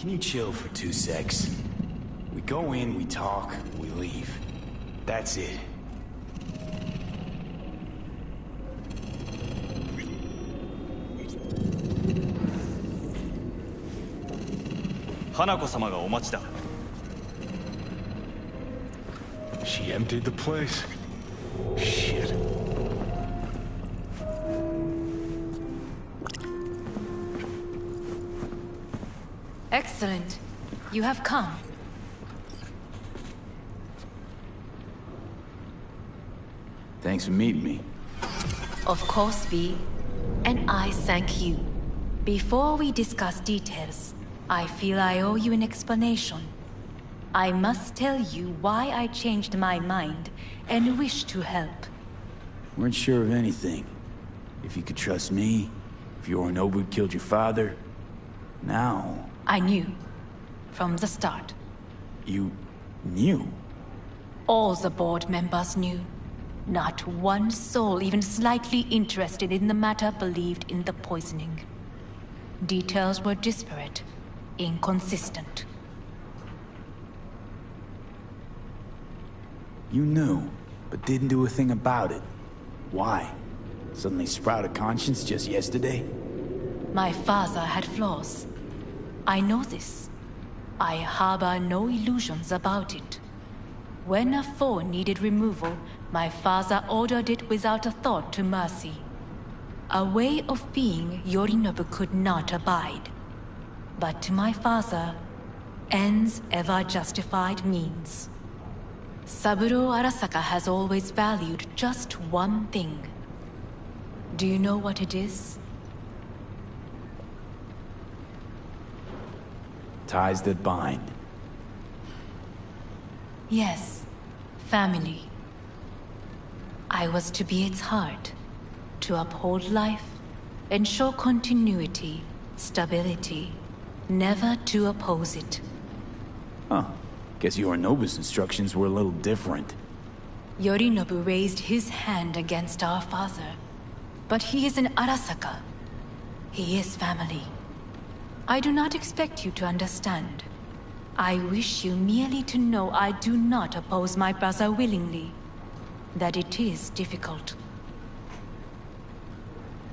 can you chill for 2 secs? We go in, we talk, we leave. That's it. Hanako-sama ga omachi da. She emptied the place. Shit. Excellent. You have come. Thanks for meeting me. Of course, V. And I thank you. Before we discuss details, I feel I owe you an explanation. I must tell you why I changed my mind and wish to help. Weren't sure of anything. If you could trust me, if Yorinobu killed your father. Now... I knew. From the start. You... knew? All the board members knew. Not one soul even slightly interested in the matter believed in the poisoning. Details were disparate, inconsistent. You knew, but didn't do a thing about it. Why? Suddenly sprout a conscience just yesterday? My father had flaws. I know this. I harbor no illusions about it. When a foe needed removal, my father ordered it without a thought to mercy. A way of being Yorinobu could not abide. But to my father, ends ever justified means. Saburo Arasaka has always valued just one thing. Do you know what it is? Ties that bind. Yes, family. I was to be its heart, to uphold life, ensure continuity, stability, never to oppose it. Huh. Guess Yorinobu's instructions were a little different. Yorinobu raised his hand against our father. But he is an Arasaka. He is family. I do not expect you to understand. I wish you merely to know I do not oppose my brother willingly. That it is difficult.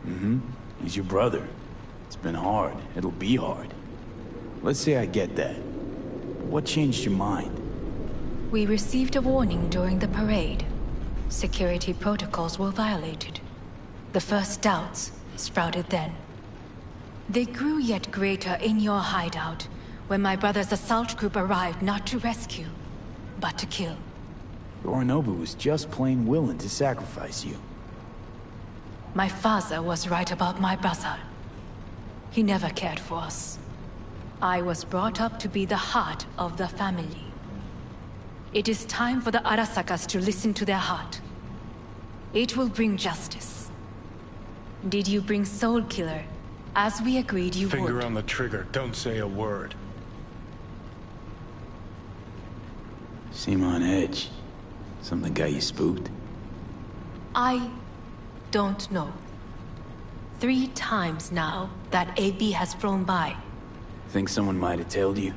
Mm-hmm. He's your brother. It's been hard. It'll be hard. Let's say I get that. What changed your mind? We received a warning during the parade. Security protocols were violated. The first doubts sprouted then. They grew yet greater in your hideout, when my brother's assault group arrived not to rescue, but to kill. Yorinobu was just plain willing to sacrifice you. My father was right about my brother. He never cared for us. I was brought up to be the heart of the family. It is time for the Arasakas to listen to their heart. It will bring justice. Did you bring Soul Killer, as we agreed you would? Finger on the trigger, don't say a word. Seem on edge. Something got you spooked? I don't know. 3 times now that AB has flown by. Think someone might have tailed you?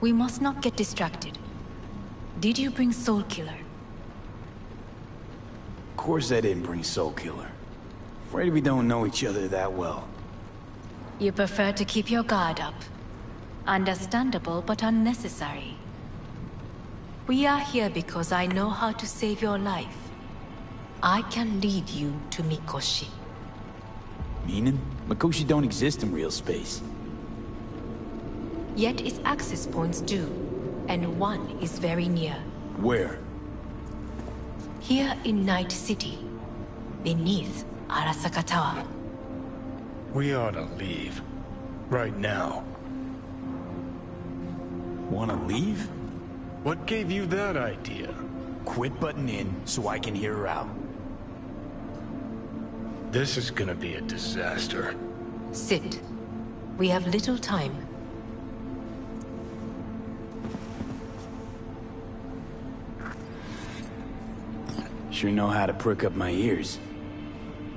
We must not get distracted. Did you bring Soul Killer? Of course I didn't bring Soul Killer. Afraid we don't know each other that well. You prefer to keep your guard up. Understandable but unnecessary. We are here because I know how to save your life. I can lead you to Mikoshi. Meaning? Mikoshi don't exist in real space. Yet its access points do, and one is very near. Where? Here in Night City, beneath Arasaka Tower. We ought to leave. Right now. Wanna leave? What gave you that idea? Quit butting in so I can hear her out. This is gonna be a disaster. Sit. We have little time. Sure know how to prick up my ears.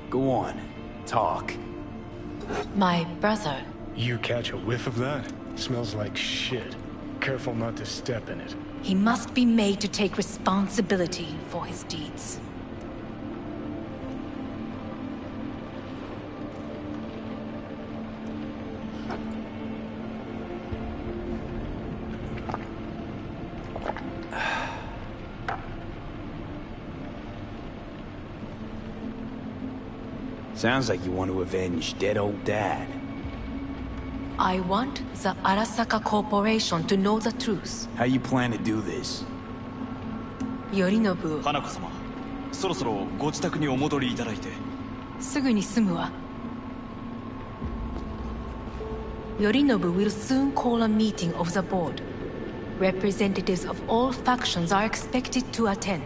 Go on, talk. My brother You catch a whiff of that? Smells like shit. Careful not to step in it. He must be made to take responsibility for his deeds. Sounds like you want to avenge dead old Dad. I want the Arasaka Corporation to know the truth. How you plan to do this? Yorinobu, 花子様、そろそろご自宅にお戻りいただいて。すぐに済むわ。Yorinobu will soon call a meeting of the board. Representatives of all factions are expected to attend.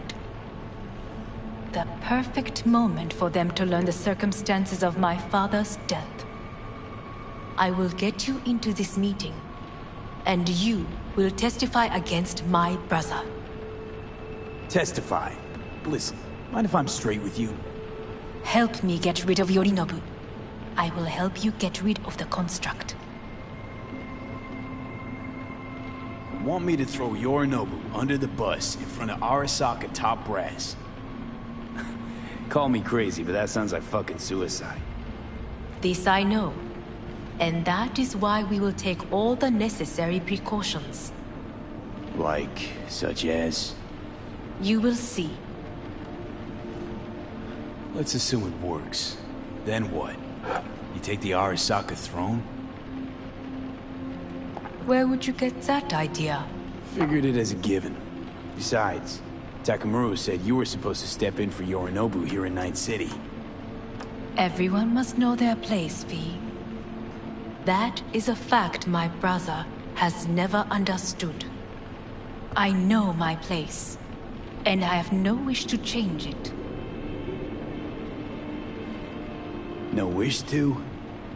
The perfect moment for them to learn the circumstances of my father's death. I will get you into this meeting, and you will testify against my brother. Testify. Listen, mind if I'm straight with you? Help me get rid of Yorinobu. I will help you get rid of the construct. Want me to throw Yorinobu under the bus in front of Arasaka top brass? Call me crazy, but that sounds like fucking suicide. This I know. And that is why we will take all the necessary precautions. Like, such as? You will see. Let's assume it works. Then what? You take the Arasaka throne? Where would you get that idea? Figured it as a given. Besides, Takamura said you were supposed to step in for Yorinobu here in Night City. Everyone must know their place, V. That is a fact my brother has never understood. I know my place, and I have no wish to change it. No wish to?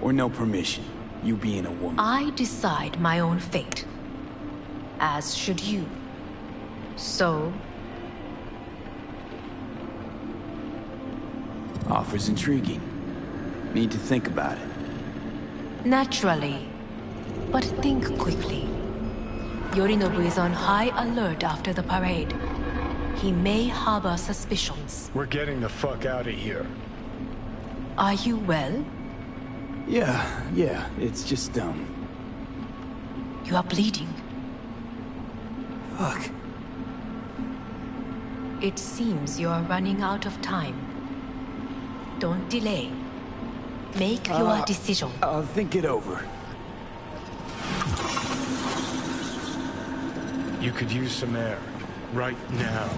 Or no permission? You being a woman? I decide my own fate. As should you. So... Offer's intriguing. Need to think about it. Naturally. But think quickly. Yorinobu is on high alert after the parade. He may harbor suspicions. We're getting the fuck out of here. Are you well? Yeah, it's just, You are bleeding. Fuck. It seems you are running out of time. Don't delay. Make your decision. I'll think it over. You could use some air. Right now.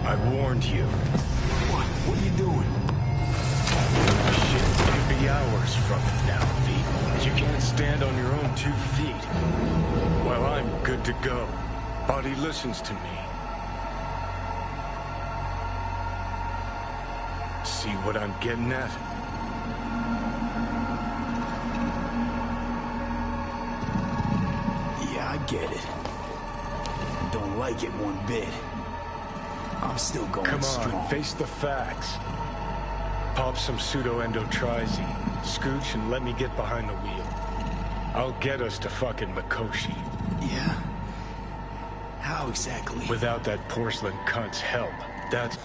I warned you. What are you doing? Shit could be hours from now, V. You can't stand on your own 2 feet. Well, I'm good to go. Body listens to me. See what I'm getting at? Yeah, I get it. Don't like it one bit. I'm still going Come on, strong. face the facts. Pop some pseudo-endotrizine, scooch, and let me get behind the wheel. I'll get us to fucking Mikoshi. Yeah? How exactly? Without that porcelain cunt's help. That's...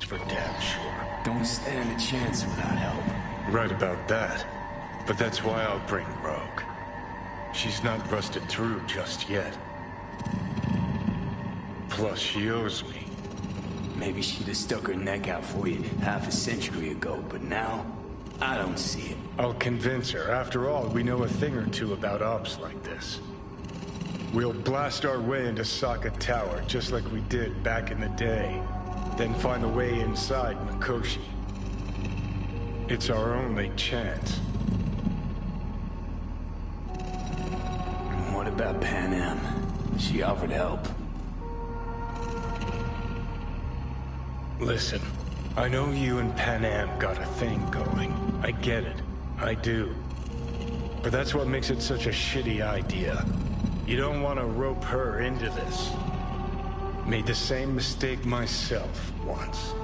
for damn sure. Don't stand a chance without help. Right about that. But that's why I'll bring Rogue. She's not busted through just yet. Plus, she owes me. Maybe she'd have stuck her neck out for you half a century ago, but now, I don't see it. I'll convince her. After all, we know a thing or two about ops like this. We'll blast our way into Sokka Tower, just like we did back in the day. Then find a way inside Mikoshi. It's our only chance. What about Pan Am? She offered help. Listen, I know you and Pan Am got a thing going. I get it. I do. But that's what makes it such a shitty idea. You don't want to rope her into this. Made the same mistake myself once.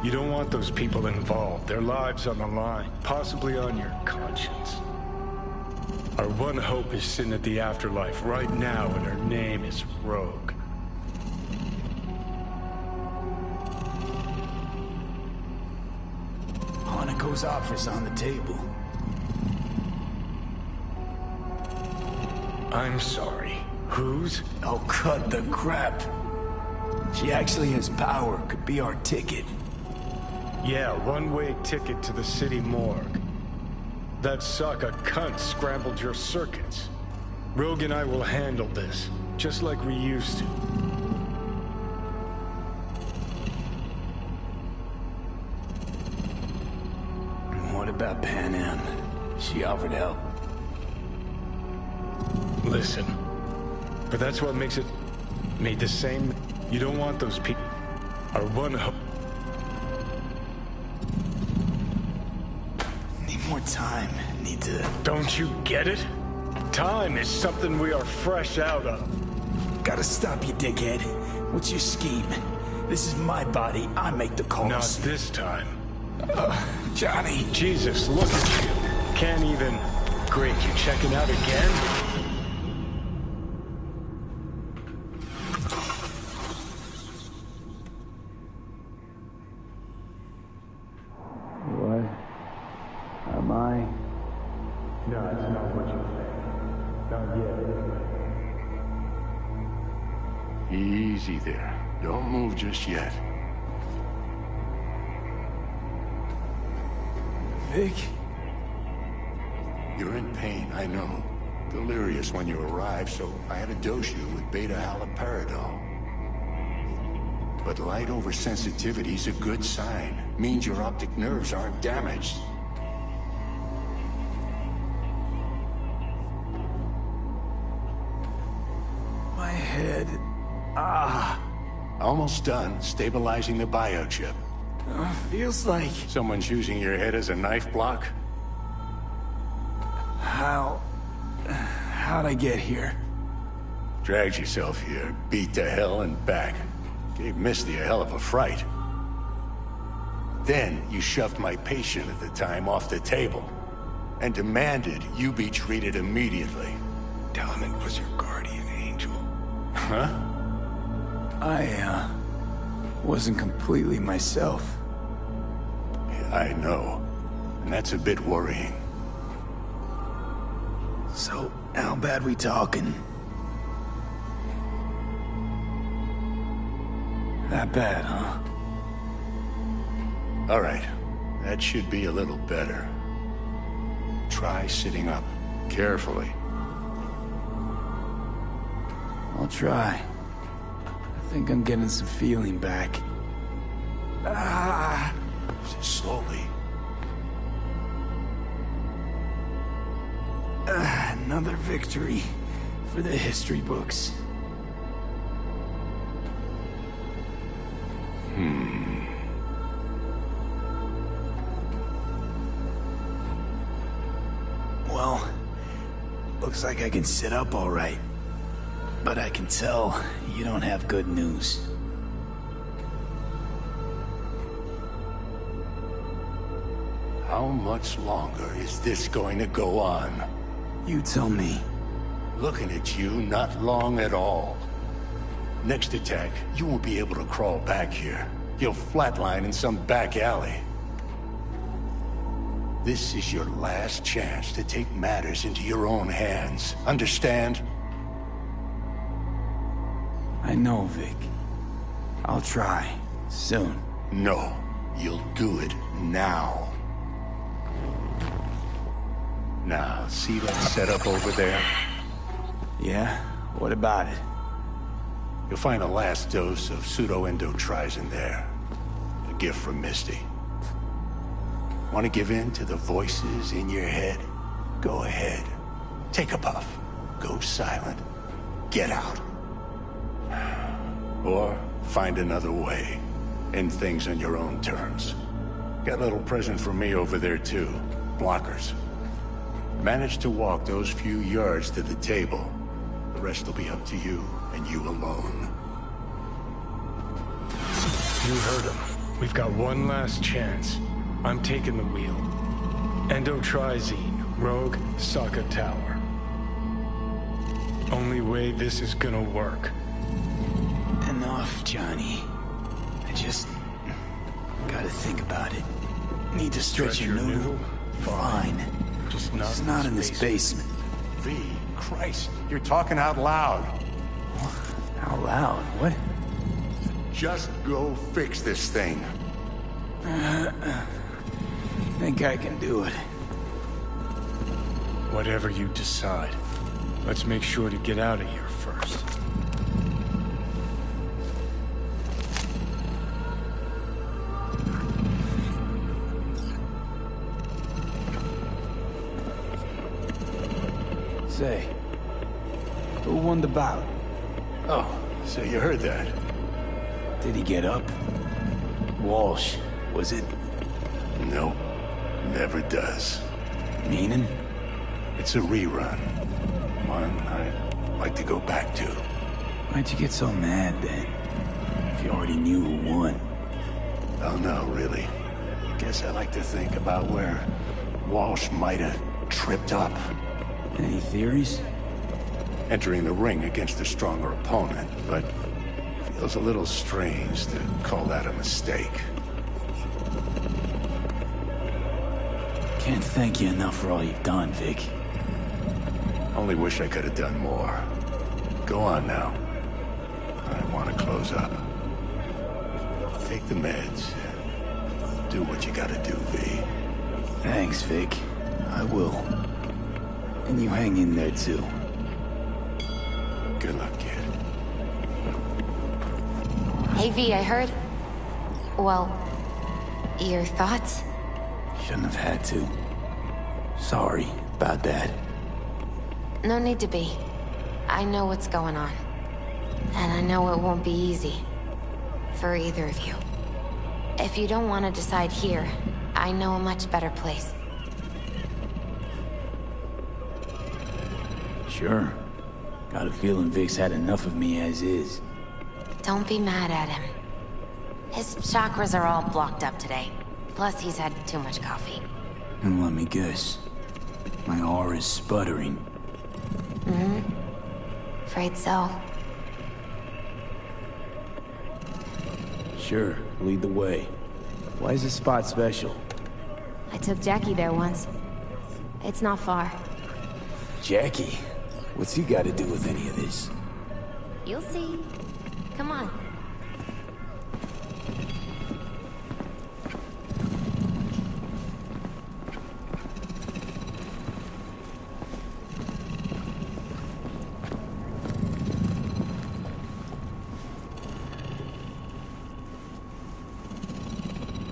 You don't want those people involved, their lives on the line, possibly on your conscience. Our one hope is sitting at the afterlife right now, and her name is Rogue. Hanako's offer's on the table. I'm sorry. Whose? Oh, cut the crap. She actually has power, could be our ticket. Yeah, one-way ticket to the city morgue. That Sokka cunt scrambled your circuits. Rogue and I will handle this, just like we used to. What about Pan Am? She offered help. Listen, but that's what makes it... Made the same... You don't want those people... Our one hope... Need more time. Need to... Don't you get it? Time is something we are fresh out of. Gotta stop you, dickhead. What's your scheme? This is my body. I make the calls. Not this time. Johnny. Jesus, look at you. Can't even... Great, you checking out again? What? Am I? No, it's not what you think. Not yet. Easy there. Don't move just yet. Vic? You're in pain, I know. Delirious when you arrived, so I had to dose you with beta-haloperidol. But light oversensitivity's a good sign. Means your optic nerves aren't damaged. My head. Almost done stabilizing the biochip. Feels like... Someone's using your head as a knife block? How'd I get here? Dragged yourself here, beat to hell and back. Gave Misty a hell of a fright. Then you shoved my patient at the time off the table and demanded you be treated immediately. Tell him it was your guardian angel. Huh? I wasn't completely myself. Yeah, I know. And that's a bit worrying. So, how bad we talking? That bad, huh? All right. That should be a little better. Try sitting up. Carefully. I'll try. I think I'm getting some feeling back. Just slowly. Another victory for the history books. Well, looks like I can sit up all right. But I can tell you don't have good news. How much longer is this going to go on? You tell me. Looking at you, not long at all. Next attack, you won't be able to crawl back here. You'll flatline in some back alley. This is your last chance to take matters into your own hands. Understand? I know, Vic. I'll try. Soon. No. You'll do it now. Now, see that setup over there? Yeah? What about it? You'll find a last dose of pseudo-endotrizin there. A gift from Misty. Want to give in to the voices in your head? Go ahead. Take a puff. Go silent. Get out. Or find another way. End things on your own terms. Got a little present for me over there too. Blockers. Manage to walk those few yards to the table. The rest will be up to you, and you alone. You heard him. We've got one last chance. I'm taking the wheel. Endotrizine, Rogue, Sokka Tower. Only way this is gonna work. Enough, Johnny. I just gotta think about it. Need to stretch your noodle? Fine. Just not in this basement. V, Christ, you're talking out loud. Out loud? What? Just go fix this thing. Think I can do it. Whatever you decide. Let's make sure to get out of here first. Say, who won the bout? Oh, so you heard that. Did he get up? Walsh, was it? Nope, never does. Meaning? It's a rerun. One I'd like to go back to. Why'd you get so mad then? If you already knew who won. Oh no, really. Guess I like to think about where Walsh might have tripped up. Any theories? Entering the ring against a stronger opponent, but feels a little strange to call that a mistake. Can't thank you enough for all you've done, Vic. Only wish I could have done more. Go on now. I want to close up. Take the meds and do what you gotta do, V. Thanks, Vic. I will. And you hang in there, too. Good luck, kid. Hey, V, I heard... Well, your thoughts? Shouldn't have had to. Sorry about that. No need to be. I know what's going on. And I know it won't be easy. For either of you. If you don't want to decide here, I know a much better place. Sure. Got a feeling Vic's had enough of me as is. Don't be mad at him. His chakras are all blocked up today. Plus, he's had too much coffee. And let me guess. My aura's sputtering. Mm-hmm. Afraid so. Sure, lead the way. Why is this spot special? I took Jackie there once. It's not far. Jackie? What's he got to do with any of this? You'll see. Come on.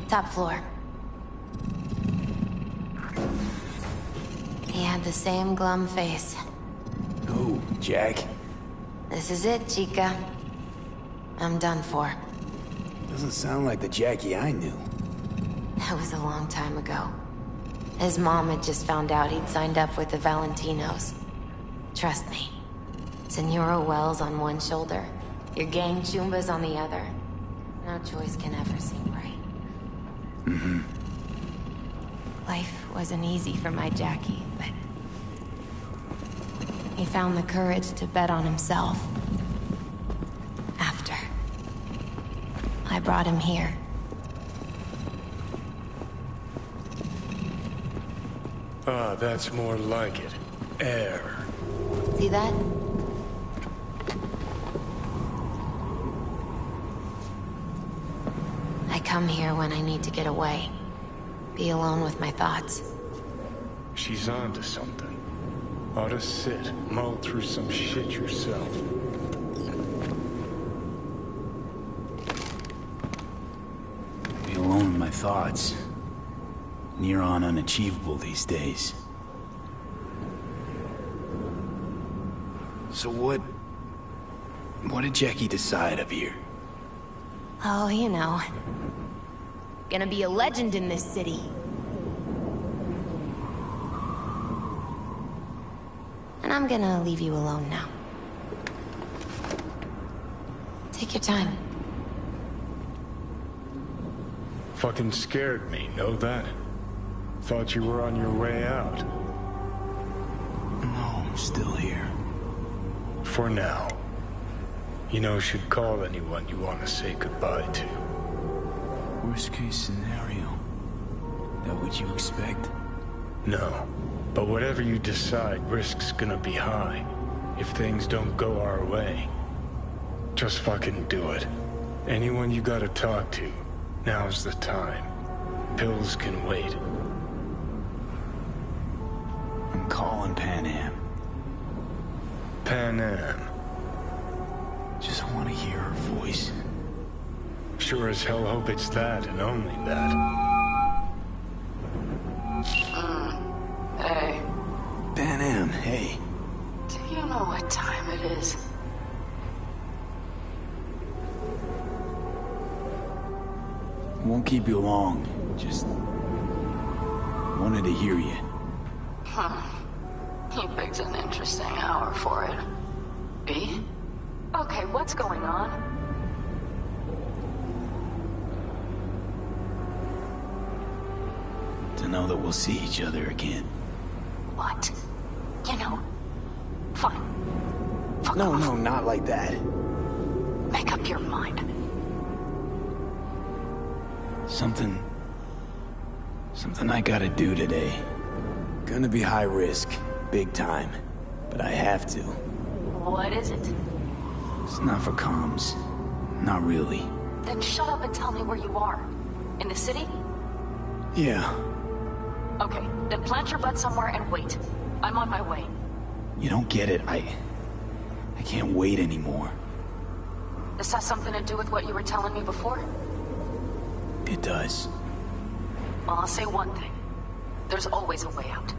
Top floor. He had the same glum face. Who, Jack? This is it, Chica. I'm done for. Doesn't sound like the Jackie I knew. That was a long time ago. His mom had just found out he'd signed up with the Valentinos. Trust me. Senora Wells on one shoulder, your gang Chumbas on the other. No choice can ever seem right. Mm-hmm. Life wasn't easy for my Jackie, but... he found the courage to bet on himself. After. I brought him here. Ah, that's more like it. Air. See that? I come here when I need to get away. Be alone with my thoughts. She's onto something. Ought to sit, mull through some shit yourself. Be alone with my thoughts. Near on unachievable these days. So what did Jackie decide up here? Oh, you know. Gonna be a legend in this city. And I'm gonna leave you alone now. Take your time. Fucking scared me, know that? Thought you were on your way out. No, I'm still here. For now. You know, should call anyone you want to say goodbye to. Worst case scenario. That what you expect? No. But whatever you decide, risk's gonna be high. If things don't go our way. Just fucking do it. Anyone you gotta talk to, now's the time. Pills can wait. I'm calling Pan Am. Pan Am. Just want to hear her voice. Sure as hell hope it's that and only that. Hey, Pan Am, hey. do you know what time it is? Won't keep you long. Just wanted to hear you. He picked an interesting hour for it. B? Okay, what's going on? To know that we'll see each other again. What? You know, fine. Fuck No, off. no, not like that. Make up your mind. Something I gotta do today. Gonna be high risk, big time. But I have to. What is it? It's not for comms. Not really. Then shut up and tell me where you are. In the city? Yeah. Okay, then plant your butt somewhere and wait. I'm on my way. You don't get it. I can't wait anymore. This has something to do with what you were telling me before? It does. Well, I'll say one thing. There's always a way out.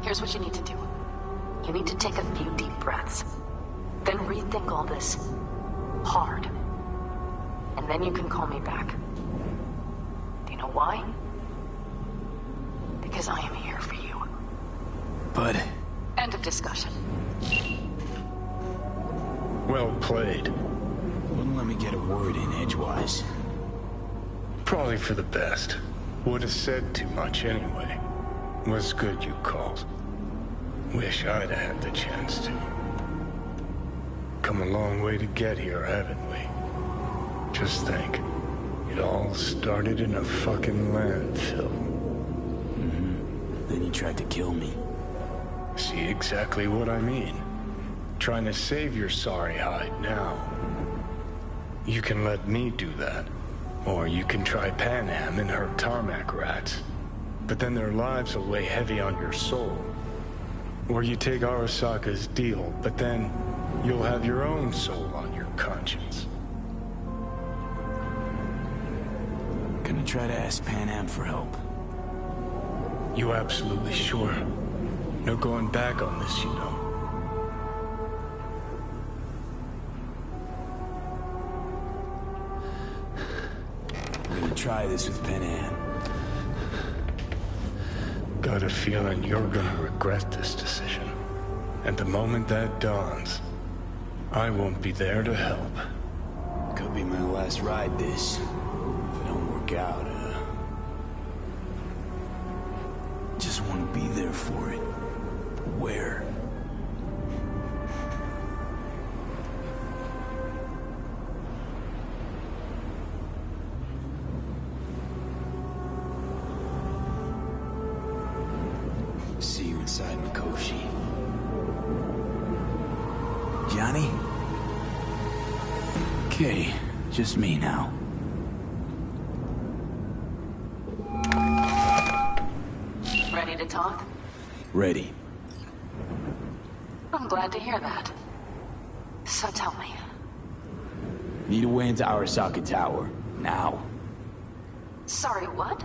Here's what you need to do. You need to take a few deep breaths. Then rethink all this. Hard. And then you can call me back. Do you know why? Because I am here for you. But... End of discussion. Well played. wouldn't let me get a word in edgewise. Probably for the best. Would have said too much anyway. Was good you called. Wish I'd have had the chance to. Come a long way to get here, haven't we? Just think. It all started in a fucking landfill. Then you tried to kill me. See exactly what I mean. Trying to save your sorry hide now. You can let me do that. Or you can try Pan Am and her tarmac rats. But then their lives will weigh heavy on your soul. Or you take Arasaka's deal, but then you'll have your own soul on your conscience. Gonna try to ask Pan Am for help. You absolutely sure? No going back on this, you know. I'm gonna try this with Pan Am. Got a feeling you're gonna regret this decision. And the moment that dawns, I won't be there to help. Could be my last ride this. If it don't work out, just want to be there for it. Where? inside Mikoshi. Johnny? Okay, just me now. Ready to talk? Ready. I'm glad to hear that. So tell me. Need a way into Arasaka Tower. Now. Sorry, what?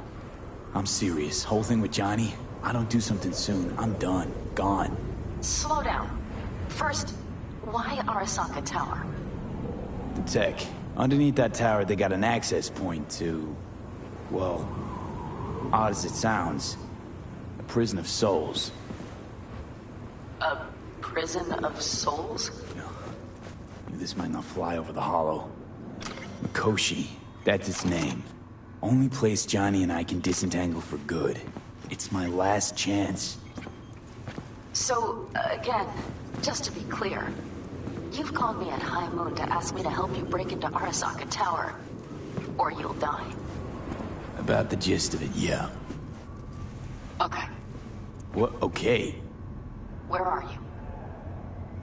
I'm serious. Whole thing with Johnny, I don't do something soon, I'm done. Gone. Slow down. First, why Arasaka Tower? The tech. Underneath that tower, they got an access point to... well, odd as it sounds, a prison of souls. A prison of souls? This might not fly over the hollow. Mikoshi, that's its name. Only place Johnny and I can disentangle for good. It's my last chance. So, again, just to be clear, you've called me at High Moon to ask me to help you break into Arasaka Tower, or you'll die. About the gist of it, yeah. Okay. What? Okay. Where are you?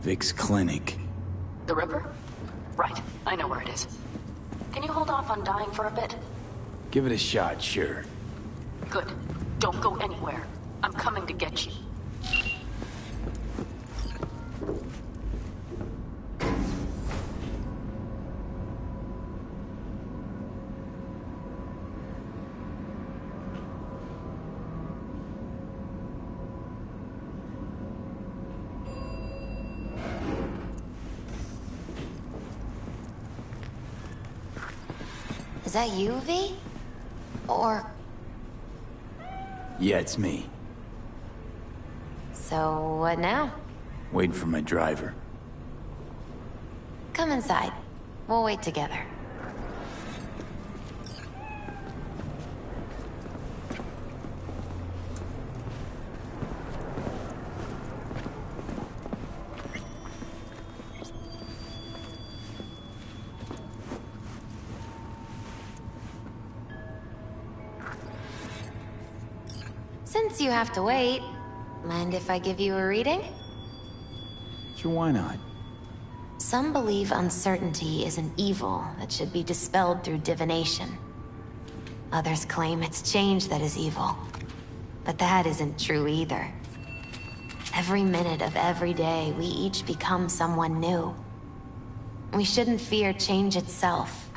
Vic's clinic. The Ripper? Right, I know where it is. Can you hold off on dying for a bit? Give it a shot, sure. Good. Don't go anywhere. I'm coming to get you. Is that you, V? Or... Yeah, it's me. so what now? Waiting for my driver. Come inside. We'll wait together. Since you have to wait, mind if I give you a reading? Sure, why not? Some believe uncertainty is an evil that should be dispelled through divination. Others claim it's change that is evil. But that isn't true either. Every minute of every day, we each become someone new. We shouldn't fear change itself,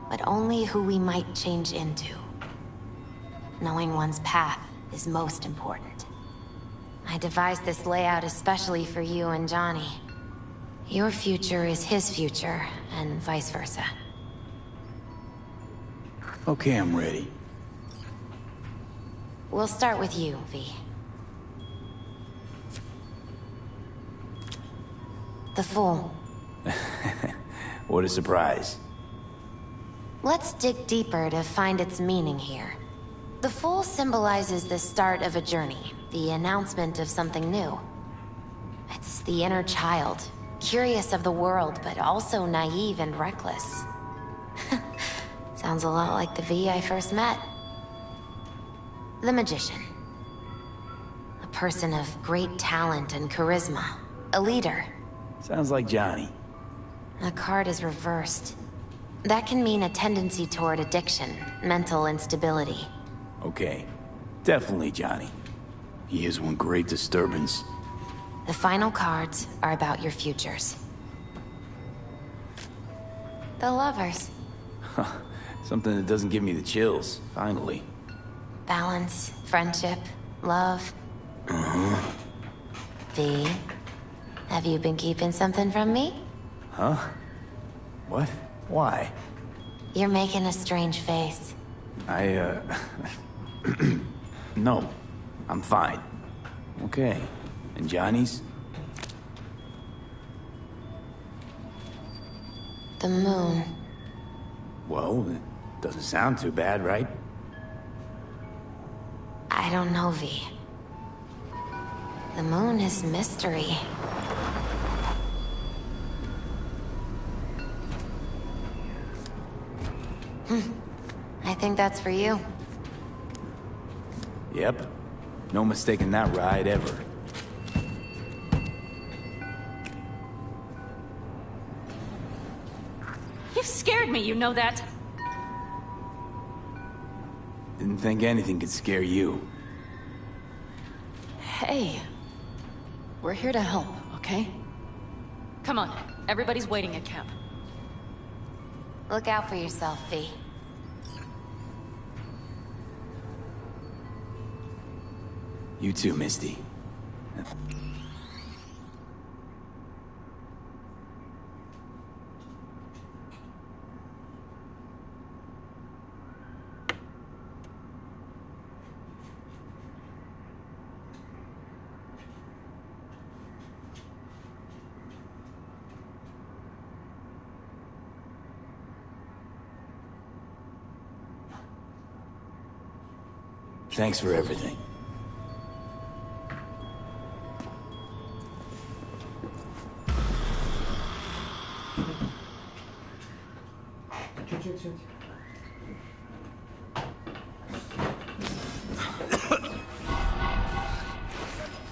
but only who we might change into. Knowing one's path is most important. I devised this layout especially for you and Johnny. Your future is his future, and vice versa. Okay, I'm ready. We'll start with you, V. The Fool. What a surprise. Let's dig deeper to find its meaning here. The Fool symbolizes the start of a journey, the announcement of something new. It's the inner child, curious of the world, but also naive and reckless. Sounds a lot like the V I first met. The Magician. A person of great talent and charisma. A leader. Sounds like Johnny. The card is reversed. That can mean a tendency toward addiction, mental instability. Okay. Definitely Johnny. He is one great disturbance. The final cards are about your futures. The Lovers. Something that doesn't give me the chills, finally. Balance, friendship, love. V, have you been keeping something from me? Huh? What? Why? You're making a strange face. No. I'm fine. Okay. And Johnny's? The moon. Well, it doesn't sound too bad, right? I don't know, V. The moon is mystery. I think that's for you. Yep. No mistaking that ride ever. You scared me, you know that? Didn't think anything could scare you. Hey. We're here to help, okay? Come on, everybody's waiting at camp. Look out for yourself, V. You too, Misty. Thanks for everything.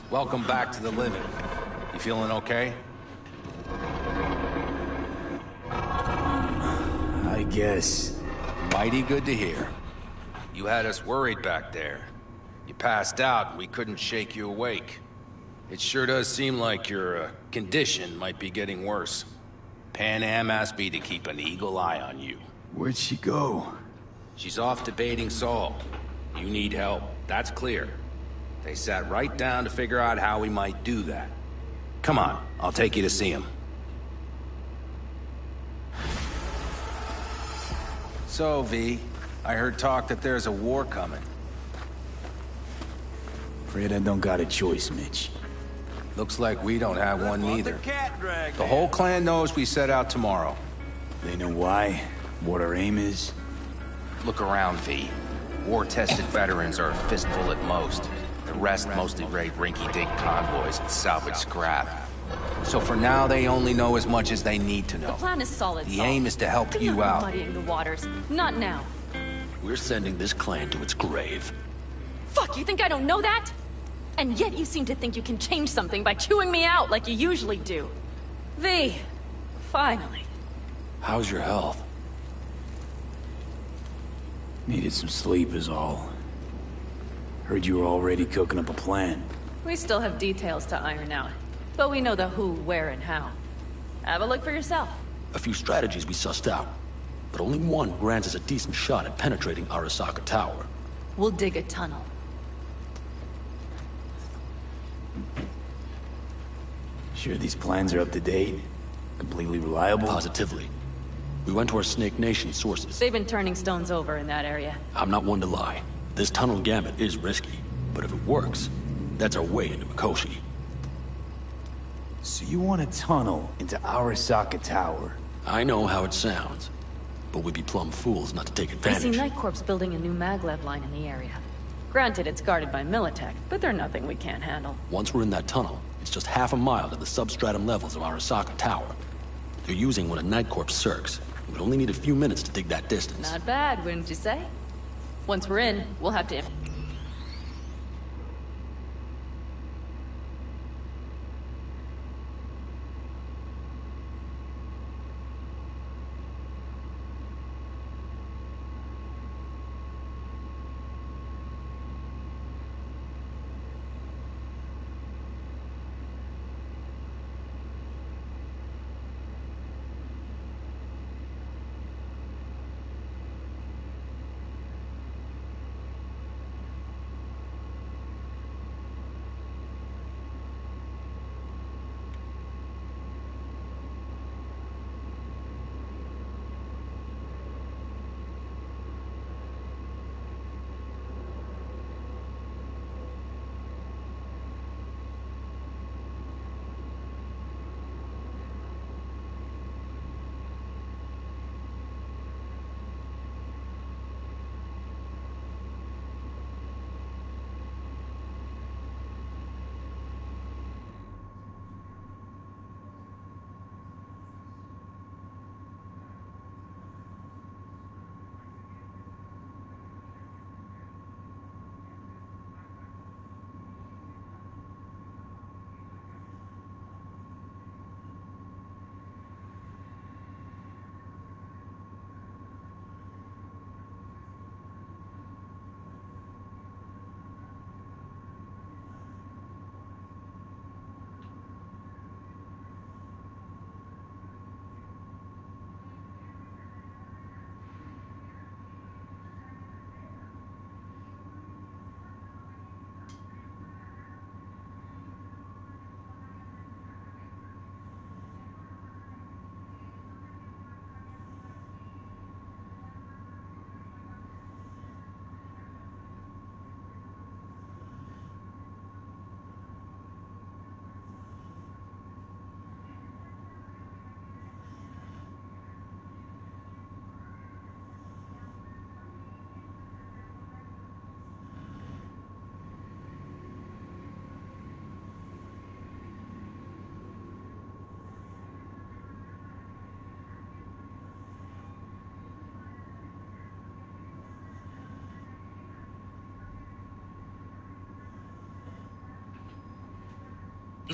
Welcome back to the living. You feeling okay? I guess. Mighty good to hear. You had us worried back there. You passed out and we couldn't shake you awake. It sure does seem like your condition might be getting worse. Pan Am asked me to keep an eagle eye on you. Where'd she go? She's off debating Saul. You need help, that's clear. They sat right down to figure out how we might do that. Come on, I'll take you to see him. So, V, I heard talk that there's a war coming. Afraid I don't got a choice, Mitch. Looks like we don't have one neither. The whole clan knows we set out tomorrow. They know why, what our aim is. Look around, V. War-tested veterans are a fistful at most. The rest mostly raid rinky-dink convoys and salvage scrap. So for now, they only know as much as they need to know. The plan is solid, The Saul. aim is to help Do you not out. go muddying the waters. Not now. We're sending this clan to its grave. Fuck, you think I don't know that? And yet you seem to think you can change something by chewing me out like you usually do. V, finally. How's your health? Needed some sleep is all. Heard you were already cooking up a plan. We still have details to iron out, but we know the who, where, and how. Have a look for yourself. A few strategies we sussed out, but only one grants us a decent shot at penetrating Arasaka Tower. We'll dig a tunnel. Sure these plans are up to date? Completely reliable? Positively. We went to our Snake Nation sources. They've been turning stones over in that area. I'm not one to lie. This tunnel gambit is risky, but if it works, that's our way into Mikoshi. So you want a tunnel into Arasaka Tower? I know how it sounds, but we'd be plumb fools not to take I see advantage. Night Corp's building a new maglev line in the area. Granted, it's guarded by Militech, but they're nothing we can't handle. Once we're in that tunnel, it's just half a mile to the substratum levels of Arasaka Tower. They're using one of Night Corp's circs. We'd only need a few minutes to dig that distance. Not bad, wouldn't you say? Once we're in, we'll have to...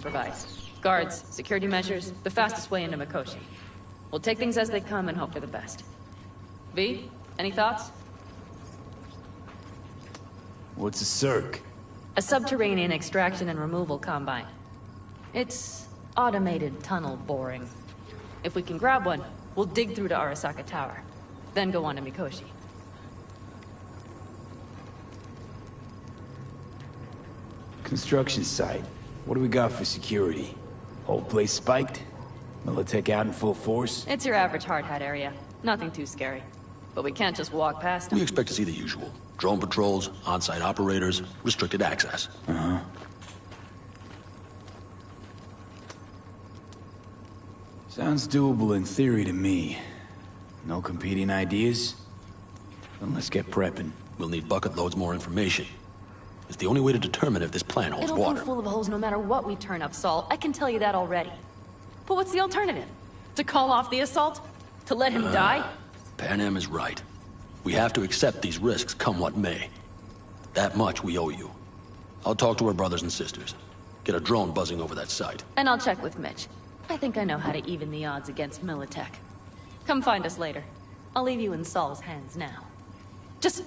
supervise. Guards, security measures, the fastest way into Mikoshi. We'll take things as they come and hope for the best. V, any thoughts? What's a circ? A subterranean extraction and removal combine. It's automated tunnel boring. If we can grab one, we'll dig through to Arasaka Tower, then go on to Mikoshi. Construction site. What do we got for security? Whole place spiked? Militech out in full force? It's your average hard hat area. Nothing too scary. But we can't just walk past them. We expect to see the usual. Drone patrols, on-site operators, restricted access. Uh-huh. Sounds doable in theory to me. No competing ideas? Then let's get prepping. We'll need bucket loads more information. It's the only way to determine if this plan holds It'll water. be full of holes no matter what we turn up, Saul. I can tell you that already. But what's the alternative? To call off the assault? To let him die? Pan Am is right. We have to accept these risks, come what may. That much we owe you. I'll talk to our brothers and sisters. Get a drone buzzing over that site. And I'll check with Mitch. I think I know how to even the odds against Militech. Come find us later. I'll leave you in Saul's hands now. Just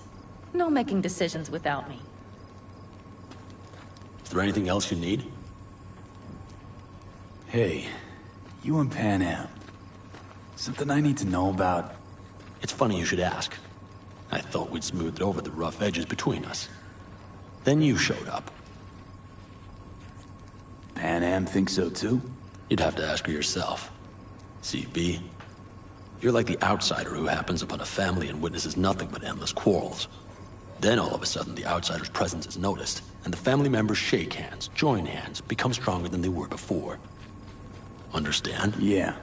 no making decisions without me. Is there anything else you need? Hey, you and Pan Am. Something I need to know about? It's funny you should ask. I thought we'd smoothed over the rough edges between us. Then you showed up. Pan Am thinks so too? You'd have to ask her yourself. CB, you're like the outsider who happens upon a family and witnesses nothing but endless quarrels. Then all of a sudden the outsider's presence is noticed, and the family members shake hands, join hands, become stronger than they were before. Understand? Yeah.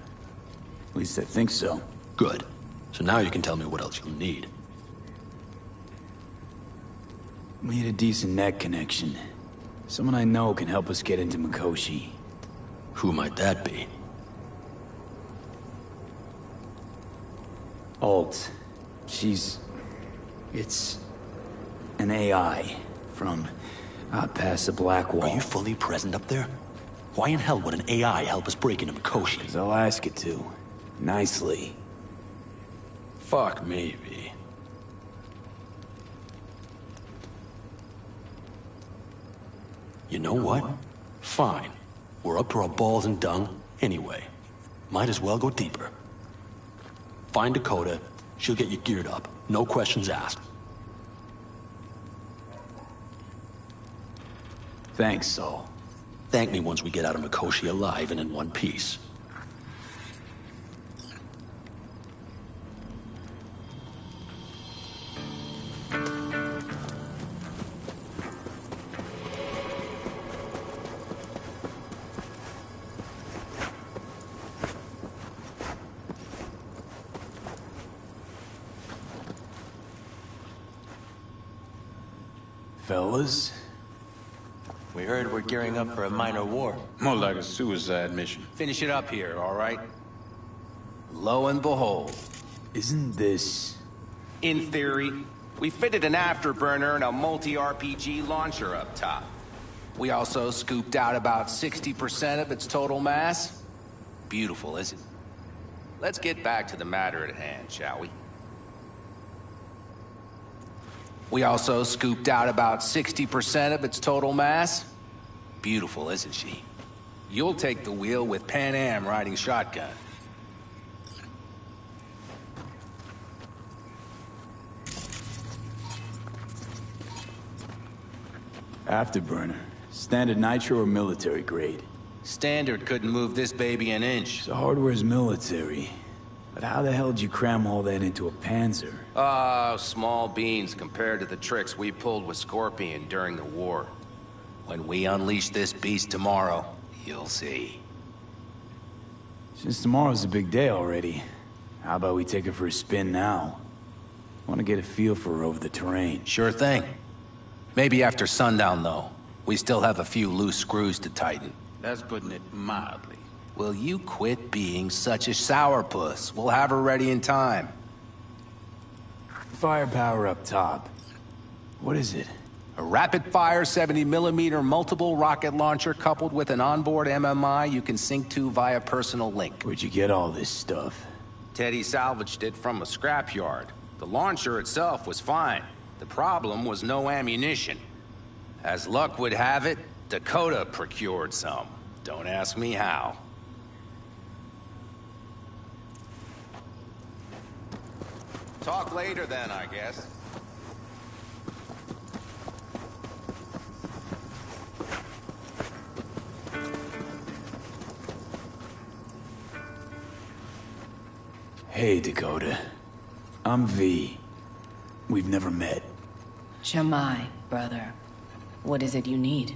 At least I think so. Good. So now you can tell me what else you'll need. We need a decent net connection. Someone I know can help us get into Mikoshi. Who might that be? Alt. It's an AI from past the Black Wall. Are you fully present up there? Why in hell would an AI help us break into Mikoshi? 'Cause I'll ask it to. Nicely. Fuck me, V. You know what? Fine. We're up to our balls in dung anyway. Might as well go deeper. Find Dakota. She'll get you geared up. No questions asked. Thanks, Saul. Thank me once we get out of Mikoshi alive and in one piece. Fellas? We heard we're gearing up for a minor war. More like a suicide mission. Finish it up here, all right? Lo and behold. Isn't this... In theory, we fitted an afterburner and a multi-RPG launcher up top. We also scooped out about 60% of its total mass. Beautiful, isn't it? Let's get back to the matter at hand, shall we? We also scooped out about 60% of its total mass. Beautiful, isn't she? You'll take the wheel with Pan Am riding shotgun. Afterburner. Standard nitro or military grade? Standard couldn't move this baby an inch. So hardware's military. But how the hell did you cram all that into a Panzer? Small beans compared to the tricks we pulled with Scorpion during the war. When we unleash this beast tomorrow, you'll see. Since tomorrow's a big day already, how about we take her for a spin now? Want to get a feel for her over the terrain. Sure thing. Maybe after sundown, though. We still have a few loose screws to tighten. That's putting it mildly. Will you quit being such a sourpuss? We'll have her ready in time. Firepower up top. What is it? A rapid-fire 70mm multiple rocket launcher coupled with an onboard MMI you can sync to via personal link. Where'd you get all this stuff? Teddy salvaged it from a scrapyard. The launcher itself was fine. The problem was no ammunition. As luck would have it, Dakota procured some. Don't ask me how. Talk later then, I guess. Hey, Dakota. I'm V. We've never met. Shamai, brother. What is it you need?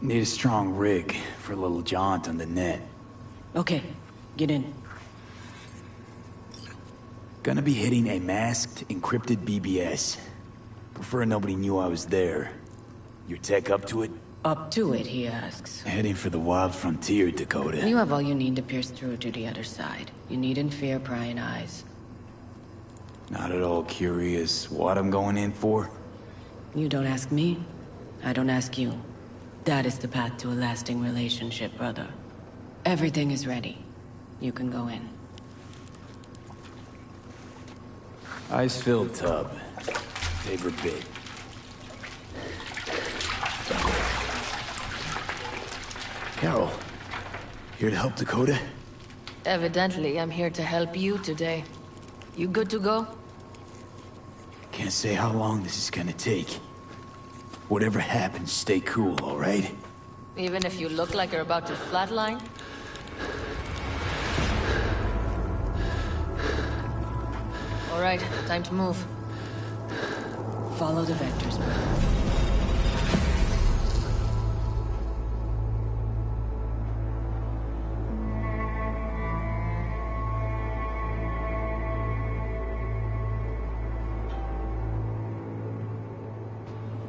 Need a strong rig for a little jaunt on the net. Okay, get in. Gonna be hitting a masked, encrypted BBS. Prefer nobody knew I was there. Your tech up to it? Up to it, he asks. Heading for the wild frontier, Dakota. You have all you need to pierce through to the other side. You needn't fear prying eyes. Not at all curious what I'm going in for? You don't ask me, I don't ask you. That is the path to a lasting relationship, brother. Everything is ready. You can go in. Ice-filled tub. Favorite bit. Carol, here to help Dakota? Evidently, I'm here to help you today. You good to go? Can't say how long this is gonna take. Whatever happens, stay cool, all right? Even if you look like you're about to flatline? All right, time to move. Follow the vectors, brother.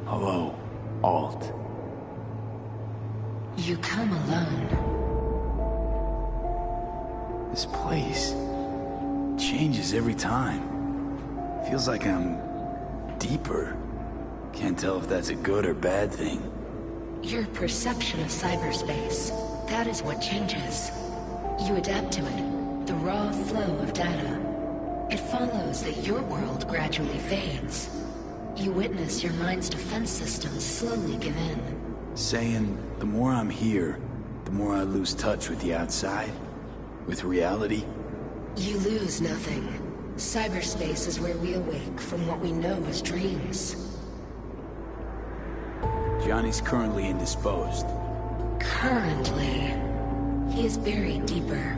Hello, Alt. You come alone. This place changes every time. Feels like I'm deeper. Can't tell if that's a good or bad thing. Your perception of cyberspace, that is what changes. You adapt to it, the raw flow of data. It follows that your world gradually fades. You witness your mind's defense systems slowly give in. Saying the more I'm here, the more I lose touch with the outside, with reality. You lose nothing. Cyberspace is where we awake from what we know as dreams. Johnny's currently indisposed. Currently, he is buried deeper.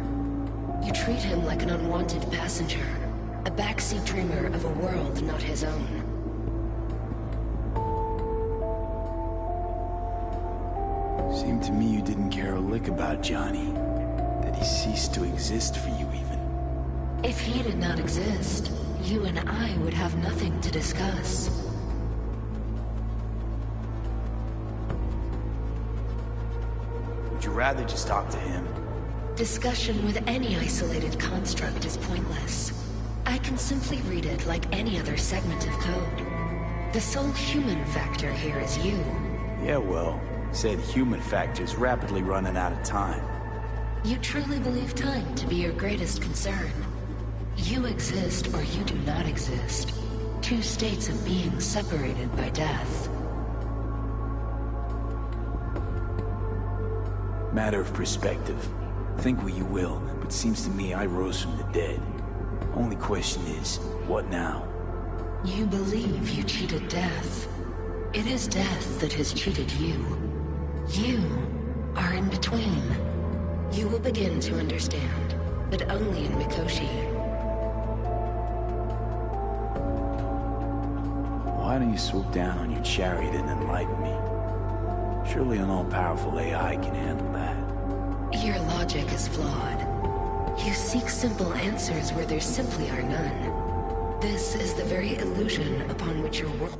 You treat him like an unwanted passenger, a backseat dreamer of a world not his own. Seemed to me you didn't care a lick about Johnny. That he ceased to exist for you even. If he did not exist, you and I would have nothing to discuss. Would you rather just talk to him? Discussion with any isolated construct is pointless. I can simply read it like any other segment of code. The sole human factor here is you. Yeah, well, said human factor's rapidly running out of time. You truly believe time to be your greatest concern. You exist or you do not exist. Two states of being separated by death. Matter of perspective. Think what you will, but seems to me I rose from the dead. Only question is, what now? You believe you cheated death. It is death that has cheated you. You are in between. You will begin to understand, but only in Mikoshi. Why don't you swoop down on your chariot and enlighten me? Surely an all-powerful AI can handle that. Your logic is flawed. You seek simple answers where there simply are none. This is the very illusion upon which your world...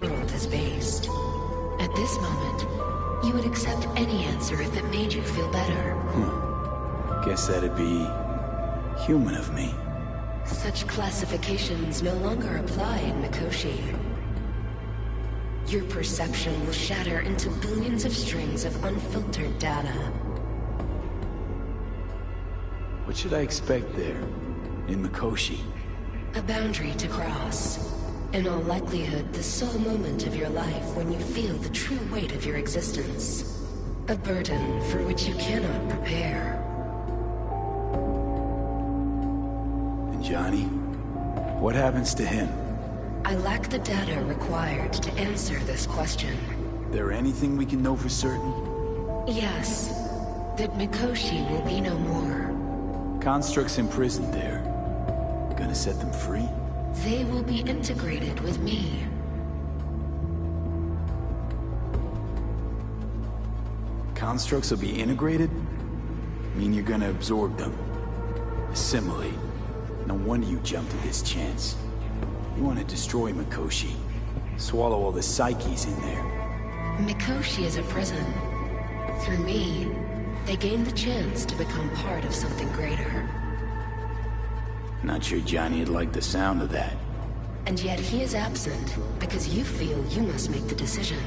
world is based. At this moment, you would accept any answer if it made you feel better. Guess that'd be human of me. Such classifications no longer apply in Mikoshi. Your perception will shatter into billions of strings of unfiltered data. What should I expect there, in Mikoshi? A boundary to cross. In all likelihood, the sole moment of your life when you feel the true weight of your existence. A burden for which you cannot prepare. And Johnny? What happens to him? I lack the data required to answer this question. There anything we can know for certain? Yes. That Mikoshi will be no more. Constructs imprisoned there. Gonna set them free? They will be integrated with me. Constructs will be integrated? Mean you're gonna absorb them? Assimilate? No wonder you jumped at this chance. You want to destroy Mikoshi. Swallow all the psyches in there. Mikoshi is a prison. Through me, they gain the chance to become part of something greater. Not sure Johnny would like the sound of that. And yet he is absent, because you feel you must make the decision.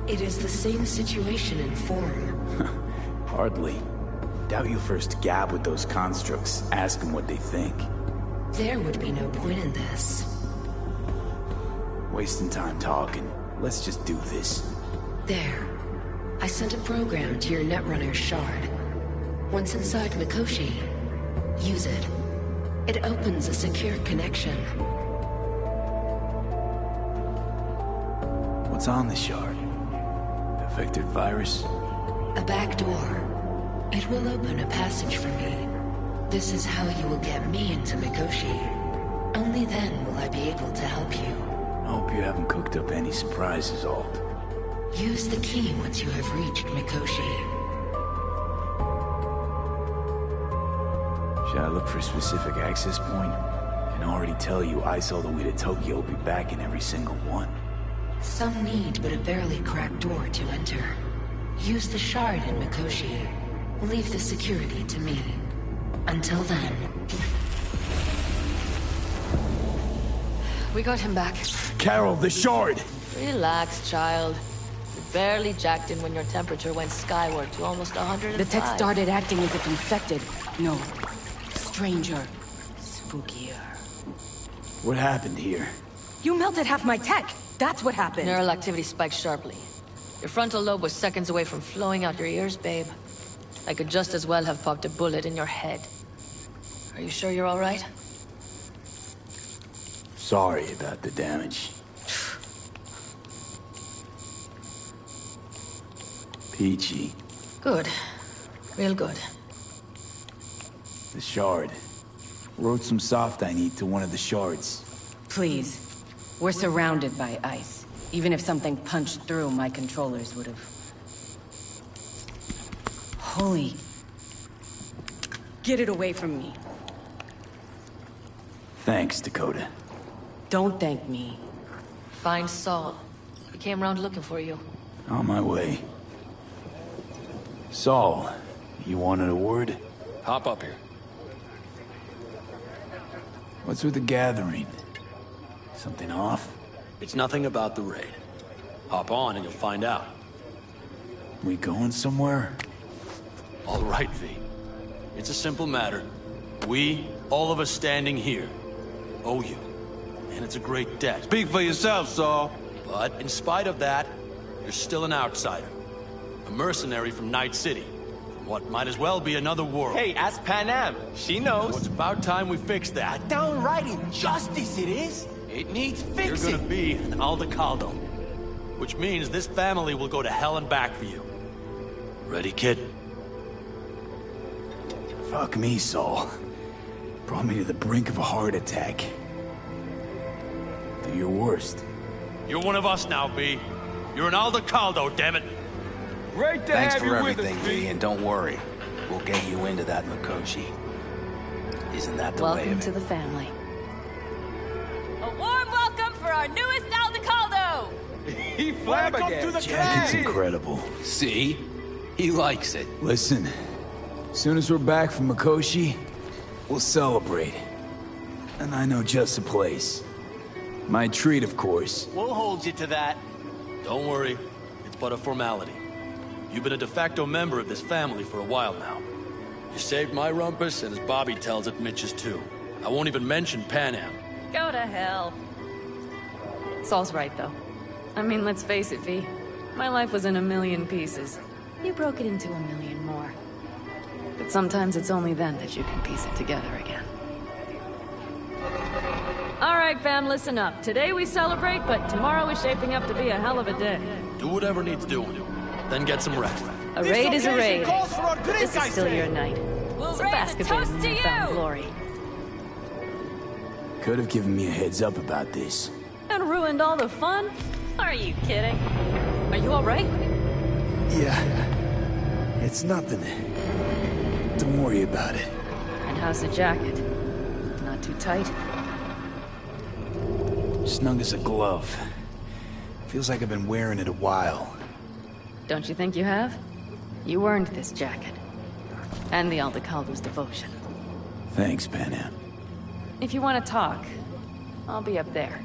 It is the same situation in form. Hardly. Doubt you first gab with those constructs, ask them what they think. There would be no point in this. Wasting time talking. Let's just do this. There. I sent a program to your Netrunner's shard. Once inside Mikoshi, use it. It opens a secure connection. What's on the shard? A vectored virus? A back door. It will open a passage for me. This is how you will get me into Mikoshi. Only then will I be able to help you. I hope you haven't cooked up any surprises, Alt. Use the key once you have reached Mikoshi. Should I look for a specific access point? I can already tell you I saw the way to Tokyo will be back in every single one. Some need but a barely cracked door to enter. Use the shard in Mikoshi. Leave the security to me. Until then... We got him back. Carol, the shard! Relax, child. You barely jacked in when your temperature went skyward to almost 105. The tech started acting as if infected. No. Stranger. Spookier. What happened here? You melted half my tech! That's what happened! Neural activity spiked sharply. Your frontal lobe was seconds away from flowing out your ears, babe. I could just as well have popped a bullet in your head. Are you sure you're all right? Sorry about the damage. Peachy. Good. Real good. The shard. Wrote some soft I need to one of the shards. Please. We're surrounded by ice. Even if something punched through, my controllers would have... Holy... Get it away from me. Thanks, Dakota. Don't thank me. Find Saul. He came around looking for you. On my way. Saul, you wanted a word? Hop up here. What's with the gathering? Something off? It's nothing about the raid. Hop on and you'll find out. We going somewhere? All right, V. It's a simple matter. We, all of us standing here, owe you. And it's a great debt. Speak for yourself, Saul. But in spite of that, you're still an outsider. A mercenary from Night City. From what might as well be another world. Hey, ask Panam. She knows. So it's about time we fix that. Downright injustice it is. It needs fixing. You're gonna be an Aldecaldo. Which means this family will go to hell and back for you. Ready, kid? Fuck me, Saul. Brought me to the brink of a heart attack. Do your worst. You're one of us now, B. You're an Aldecaldo, damn it. Great to Thanks have for you everything, with us, V, and don't worry. We'll get you into that Mikoshi. Isn't that the way Welcome of it? to the family. A warm welcome for our newest Aldecaldo! He flabbergasted. Jacket's incredible. See? He likes it. Listen, as soon as we're back from Mikoshi, we'll celebrate. And I know just the place. My treat, of course. We'll hold you to that. Don't worry. It's but a formality. You've been a de facto member of this family for a while now. You saved my rumpus, and as Bobby tells it, Mitch's too. I won't even mention Pan Am. Go to hell. Saul's right, though. I mean, let's face it, V. My life was in a million pieces. You broke it into a million more. But sometimes it's only then that you can piece it together again. All right, fam, listen up. Today we celebrate, but tomorrow is shaping up to be a hell of a day. Do whatever needs doing. Then get some rest. A raid is a raid. This is I still say. your night. We'll So raise bask a a bit toast in to newfound you! glory. Could have given me a heads up about this. And ruined all the fun? Are you kidding? Are you all right? Yeah. It's nothing. Don't worry about it. And how's the jacket? Not too tight? Snug as a glove. Feels like I've been wearing it a while. Don't you think you have? You earned this jacket. And the Aldecaldo's devotion. Thanks, Pan Am. If you want to talk, I'll be up there.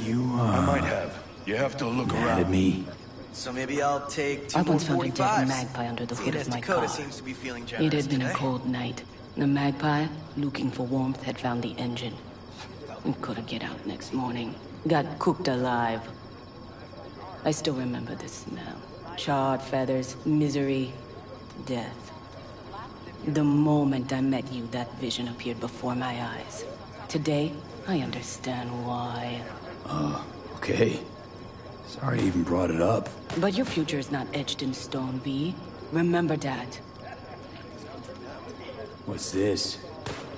I might have. You have to look Mad around. at me? So maybe I'll take two I more once found a dead 45s. magpie under the Seeing hood as of my Dakota car. seems to be feeling generous It had been today. a cold night. The magpie, looking for warmth, had found the engine. We couldn't get out next morning. Got cooked alive. I still remember the smell. Charred feathers, misery, death. The moment I met you, that vision appeared before my eyes. Today, I understand why. Okay. Sorry I even brought it up. But your future is not etched in stone, V. Remember that. What's this?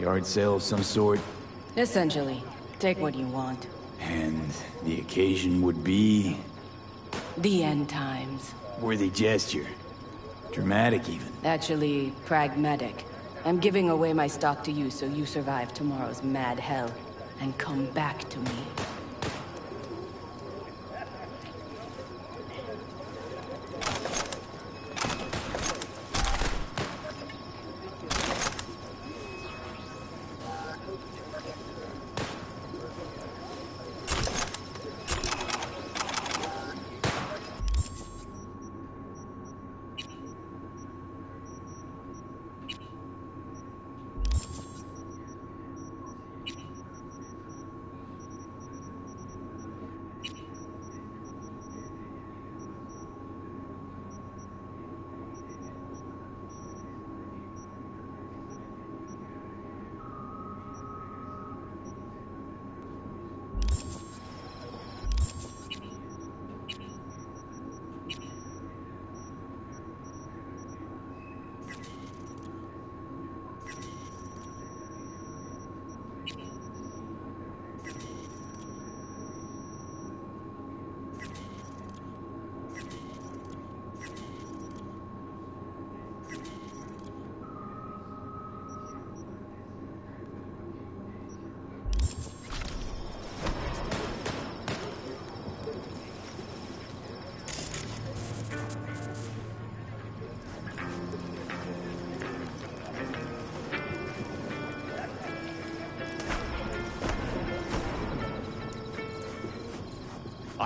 Yard sale of some sort? Essentially, take what you want. And the occasion would be... The end times. worthy gesture. Dramatic, even. Actually, pragmatic. I'm giving away my stock to you so you survive tomorrow's mad hell. And come back to me.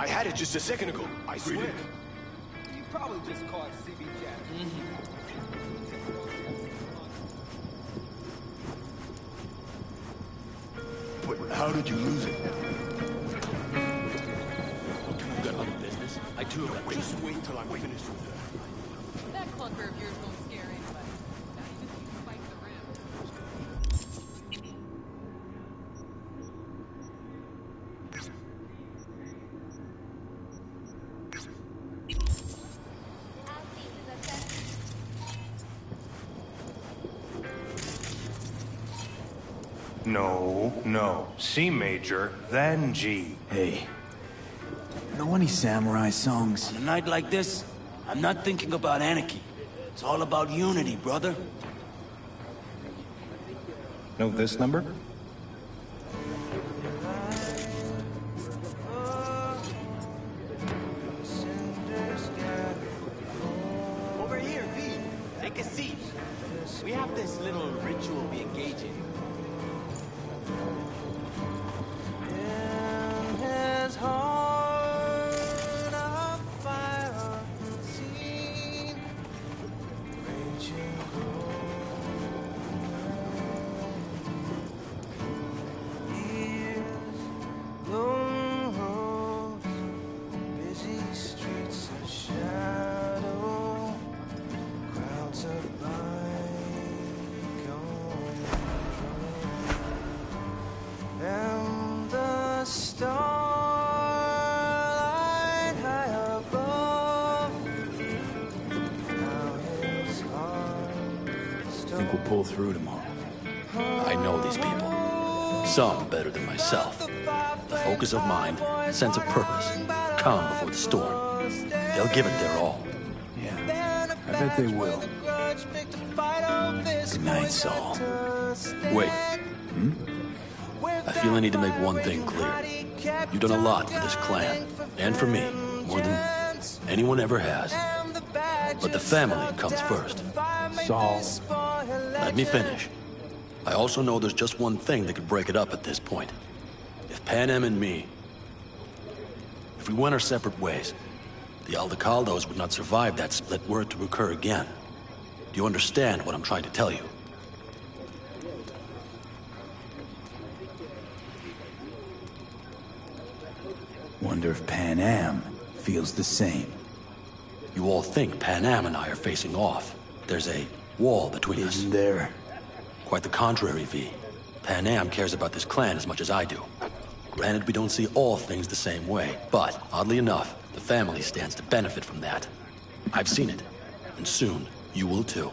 I had it just a second ago, I swear. You probably just caught CB Jack. But how did you lose it? You got other business? I too have got... Just wait till I'm finished with her. That clunker of yours won't scare anybody. Not even if you spike the rim. No. C major, then G. Hey, know any samurai songs? On a night like this, I'm not thinking about anarchy. It's all about unity, brother. Know this number? Over here, V. Take a seat. We have this little ritual we engage in. Think we'll pull through tomorrow. I know these people. Some better than myself. The focus of mind, sense of purpose, calm before the storm. They'll give it their all. Yeah, I bet they will. Good night, Saul. Wait. I feel I need to make one thing clear. You've done a lot for this clan, and for me, more than anyone ever has. But the family comes first. Saul. Let me finish. I also know there's just one thing that could break it up at this point. If Panem and me... If we went our separate ways, the Aldecaldos would not survive that split were it to occur again. Do you understand what I'm trying to tell you? Wonder if Panem feels the same. You all think Panem and I are facing off. There's a wall between us. Isn't there? Quite the contrary, V. Panem cares about this clan as much as I do. Granted, we don't see all things the same way, but, oddly enough, the family stands to benefit from that. I've seen it, and soon, you will too.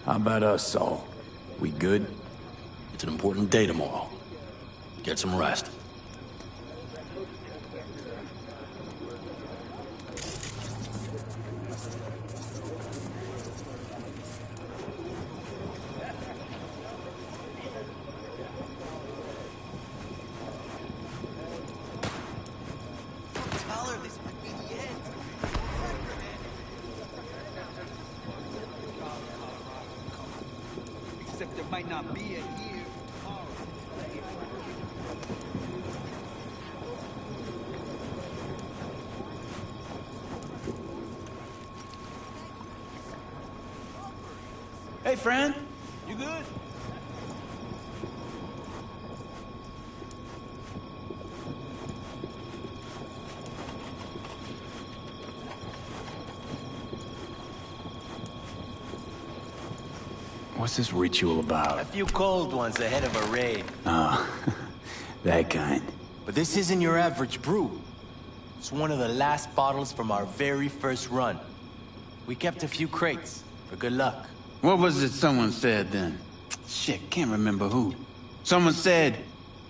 How about us, Saul? We good? It's an important day tomorrow. Get some rest. Except there might not be a here tomorrow. Hey, friend. You good? What's this ritual about? A few cold ones ahead of a raid. Oh, that kind. But this isn't your average brew. It's one of the last bottles from our very first run. We kept a few crates, for good luck. What was it someone said then? Shit, can't remember who. Someone said,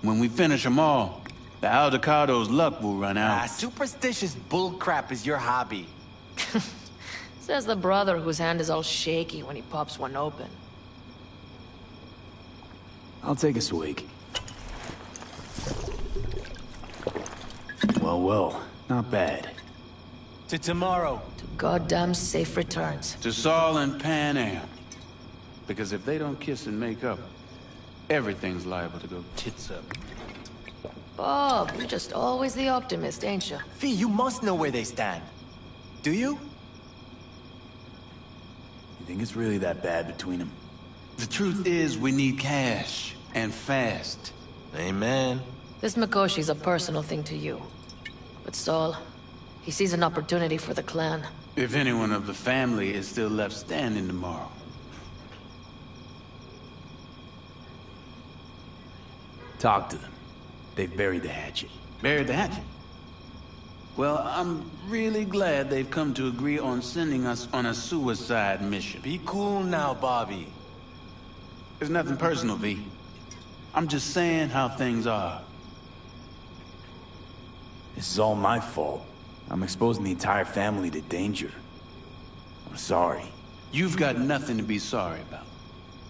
when we finish them all, the Aldecado's luck will run out. Superstitious bullcrap is your hobby. Says the brother whose hand is all shaky when he pops one open. I'll take a swig. Well, not bad. To tomorrow. To goddamn safe returns. To Saul and Panem. Because if they don't kiss and make up, everything's liable to go tits up. Bob, you're just always the optimist, ain't you? V, you must know where they stand. Do you? You think it's really that bad between them? The truth is, we need cash. And fast. Amen. This Mikoshi's a personal thing to you. But Saul, he sees an opportunity for the clan. If anyone of the family is still left standing tomorrow. Talk to them. They've buried the hatchet. Buried the hatchet? Well, I'm really glad they've come to agree on sending us on a suicide mission. Be cool now, Bobby. It's nothing personal, V. I'm just saying how things are. This is all my fault. I'm exposing the entire family to danger. I'm sorry. You've got nothing to be sorry about.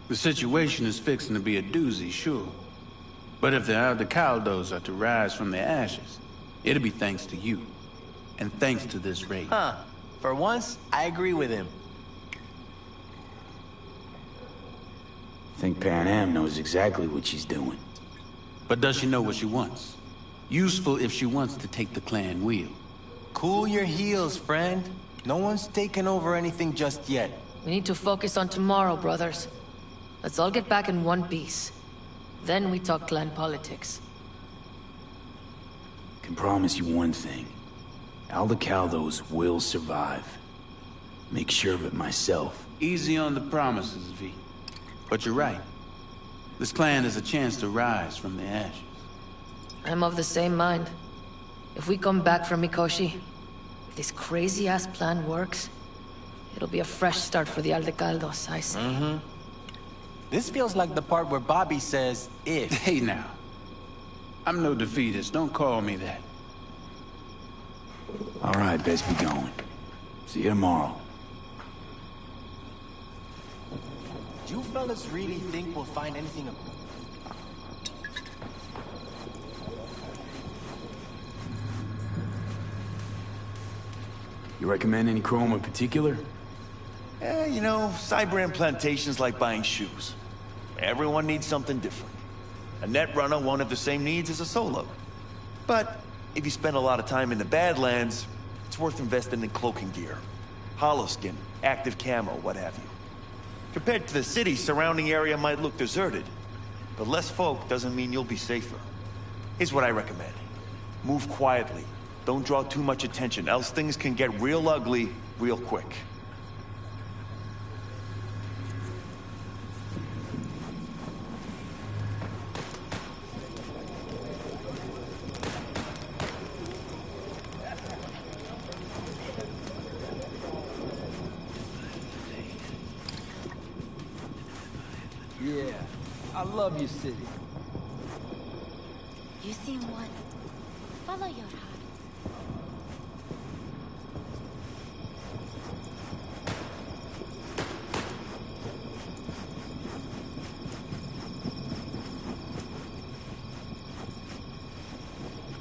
The situation is fixing to be a doozy, sure. But if the Aldecaldos are to rise from their ashes, it'll be thanks to you. And thanks to this raid. Huh. For once, I agree with him. I think Pan Am knows exactly what she's doing. But does she know what she wants? Useful if she wants to take the clan wheel. Cool your heels, friend. No one's taken over anything just yet. We need to focus on tomorrow, brothers. Let's all get back in one piece. Then we talk clan politics. I can promise you one thing. Aldecaldos will survive. Make sure of it myself. Easy on the promises, V. But you're right. This clan has a chance to rise from the ashes. I'm of the same mind. If we come back from Mikoshi, if this crazy-ass plan works, it'll be a fresh start for the Aldecaldos, I say. Mm-hmm. This feels like the part where Bobby says, if. Hey now. I'm no defeatist, don't call me that. All right, best be going. See you tomorrow. Do you fellas really think we'll find anything? You recommend any chrome in particular? You know, Cyber plantation's like buying shoes. Everyone needs something different. A net runner won't have the same needs as a solo. But if you spend a lot of time in the Badlands, it's worth investing in cloaking gear. Holoskin, active camo, what have you. Compared to the city, surrounding area might look deserted. But less folk doesn't mean you'll be safer. Here's what I recommend. Move quietly. Don't draw too much attention, else things can get real ugly real quick. Yeah, I love your city. You seem one. Follow your heart.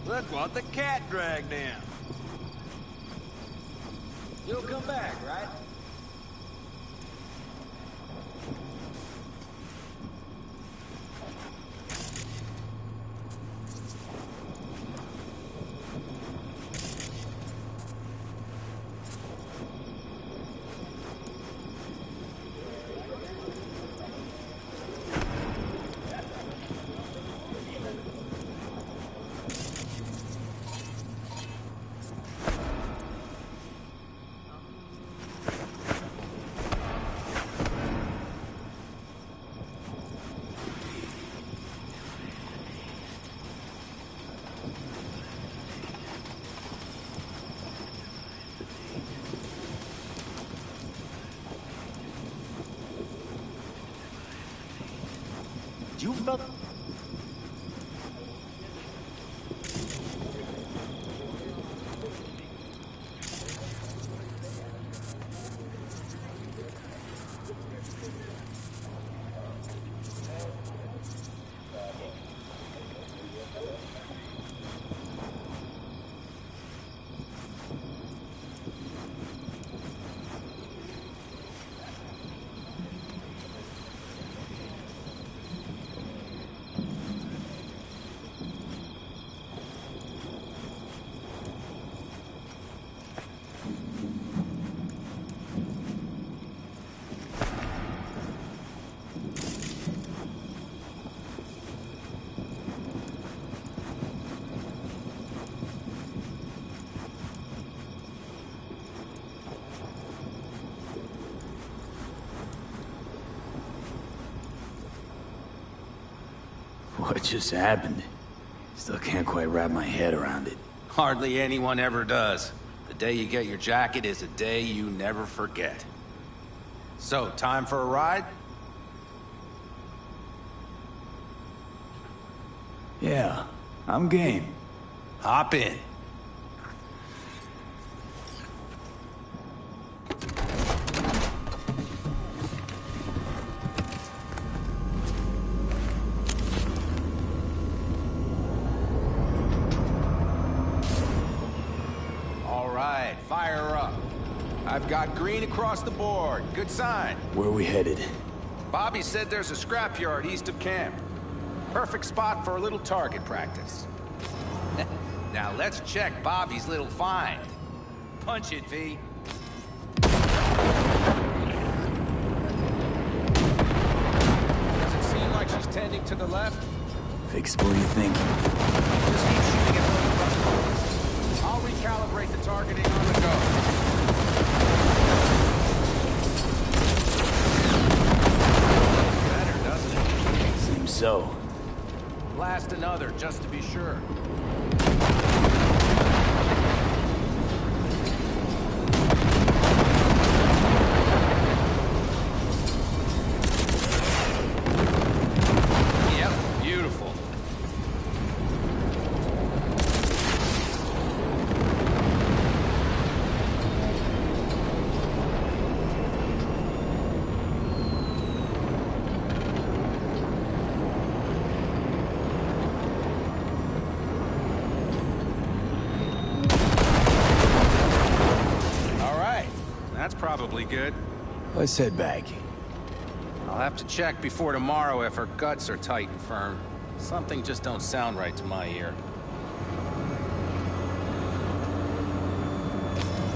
Look what the cat dragged in. You'll come back, right? You felt... just happened? Still can't quite wrap my head around it. Hardly anyone ever does. The day you get your jacket is a day you never forget. So, time for a ride? Yeah, I'm game. Hop in. All right, fire up. I've got green across the board. Good sign. Where are we headed? Bobby said there's a scrapyard east of camp. Perfect spot for a little target practice. Now let's check Bobby's little find. Punch it, V. Does it seem like she's tending to the left? Fix, what do you think? Just keep shooting at those rust bullets. I'll recalibrate the targeting on the go. Better, doesn't it? Seems so. Blast another, just to be sure. Yep, beautiful. That's probably good. Let's head back. I'll have to check before tomorrow if her guts are tight and firm. Something just don't sound right to my ear.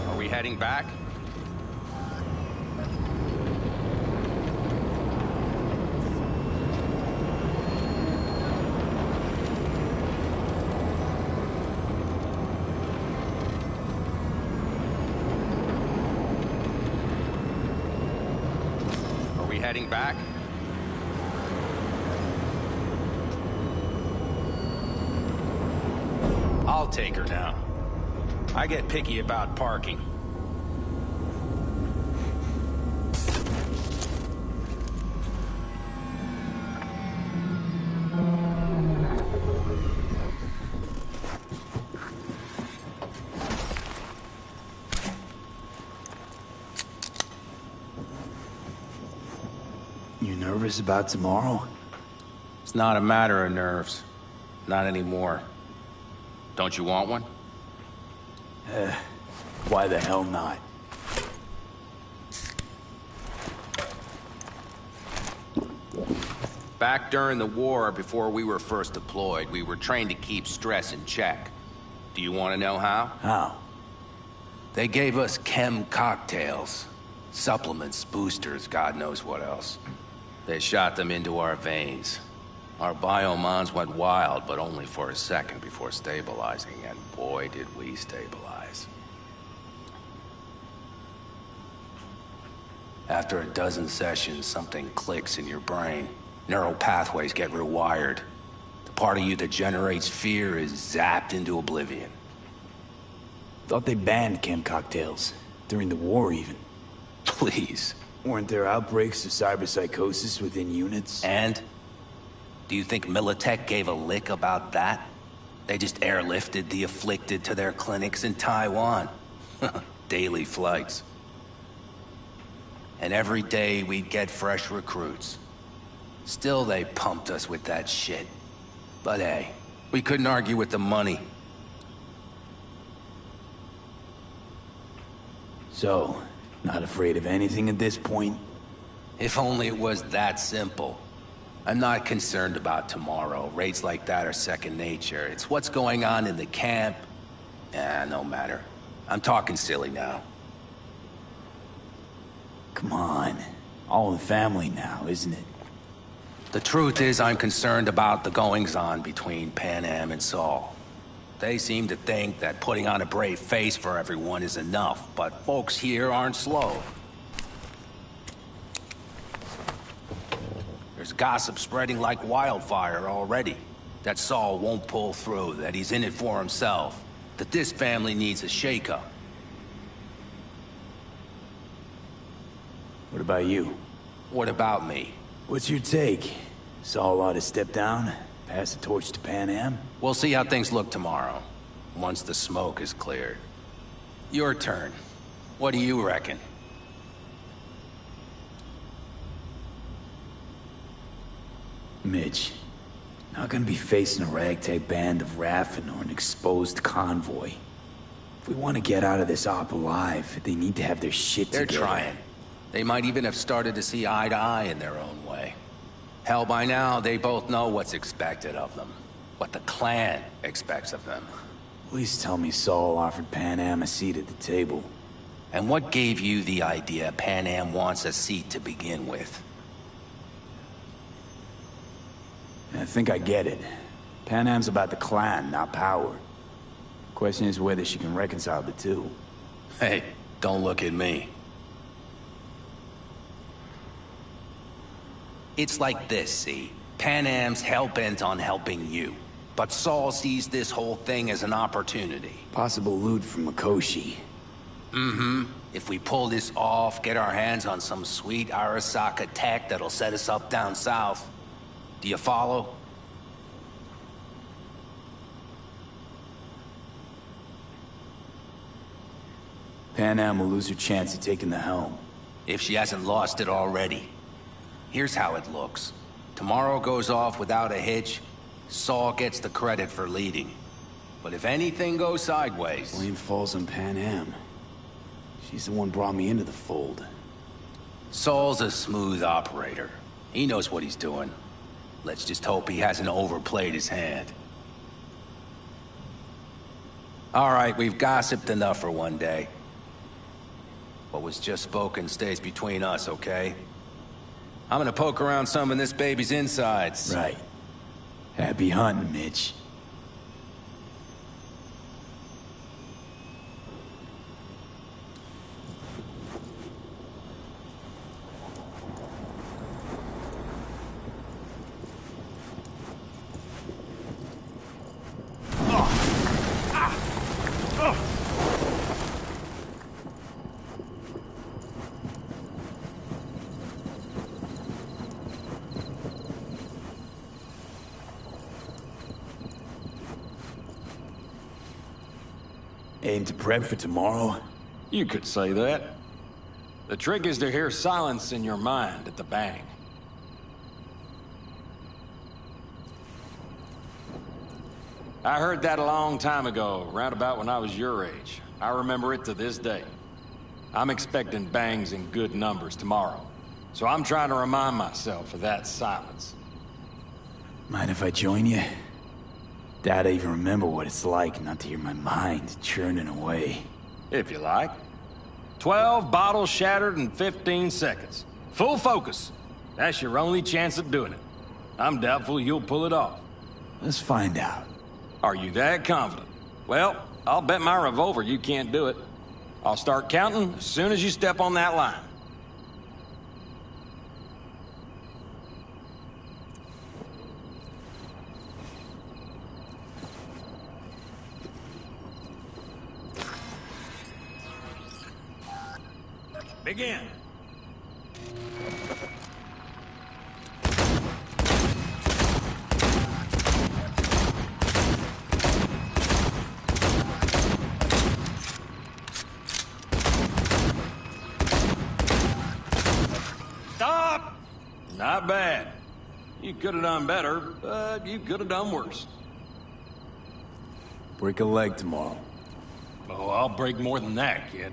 Are we heading back? Heading back? I'll take her now. I get picky about parking. You nervous about tomorrow? It's not a matter of nerves. Not anymore. Don't you want one? Why the hell not? Back during the war, before we were first deployed, we were trained to keep stress in check. Do you want to know how? How? They gave us chem cocktails. Supplements, boosters, God knows what else. They shot them into our veins. Our biomons went wild, but only for a second before stabilizing, and boy did we stabilize. After a dozen sessions, something clicks in your brain. Neural pathways get rewired. The part of you that generates fear is zapped into oblivion. Thought they banned chem cocktails. During the war, even. Please. Weren't there outbreaks of cyberpsychosis within units? And? Do you think Militech gave a lick about that? They just airlifted the afflicted to their clinics in Taiwan. Daily flights. And every day we'd get fresh recruits. Still they pumped us with that shit. But hey, we couldn't argue with the money. So, not afraid of anything at this point? If only it was that simple. I'm not concerned about tomorrow. Raids like that are second nature. It's what's going on in the camp. No matter. I'm talking silly now. Come on. All in the family now, isn't it? The truth is I'm concerned about the goings-on between Pan Am and Saul. They seem to think that putting on a brave face for everyone is enough, but folks here aren't slow. There's gossip spreading like wildfire already. That Saul won't pull through, that he's in it for himself, that this family needs a shakeup. What about you? What about me? What's your take? Saul ought to step down, pass the torch to Pan Am? We'll see how things look tomorrow, once the smoke is cleared. Your turn. What do you reckon? Mitch, not gonna be facing a ragtag band of Raffin or an exposed convoy. If we want to get out of this op alive, they need to have their shit They're together. trying. They might even have started to see eye to eye in their own way. Hell, by now, they both know what's expected of them. What the clan expects of them. Please tell me Saul offered Pan Am a seat at the table. And what gave you the idea Pan Am wants a seat to begin with? I think I get it. Pan Am's about the clan, not power. Question is whether she can reconcile the two. Hey, don't look at me. It's like this, see? Pan Am's hell-bent on helping you. But Saul sees this whole thing as an opportunity. Possible loot from Mikoshi. Mm-hmm. If we pull this off, get our hands on some sweet Arasaka tech that'll set us up down south. Do you follow? Pan Am will lose her chance of taking the helm. If she hasn't lost it already. Here's how it looks. Tomorrow goes off without a hitch. Saul gets the credit for leading. But if anything goes sideways... Blame falls on Pan Am. She's the one brought me into the fold. Saul's a smooth operator. He knows what he's doing. Let's just hope he hasn't overplayed his hand. All right, we've gossiped enough for one day. What was just spoken stays between us, okay? I'm gonna poke around some of this baby's insides. Right. Happy hunting, Mitch. Aim to prep for tomorrow? You could say that. The trick is to hear silence in your mind at the bang. I heard that a long time ago, round about when I was your age. I remember it to this day. I'm expecting bangs in good numbers tomorrow, so I'm trying to remind myself of that silence. Mind if I join you? Doubt I even remember what it's like not to hear my mind churning away. If you like. 12 bottles shattered in 15 seconds. Full focus. That's your only chance of doing it. I'm doubtful you'll pull it off. Let's find out. Are you that confident? Well, I'll bet my revolver you can't do it. I'll start counting as soon as you step on that line. Begin. Stop! Not bad. You could have done better, but you could have done worse. Break a leg tomorrow. Oh, I'll break more than that, kid.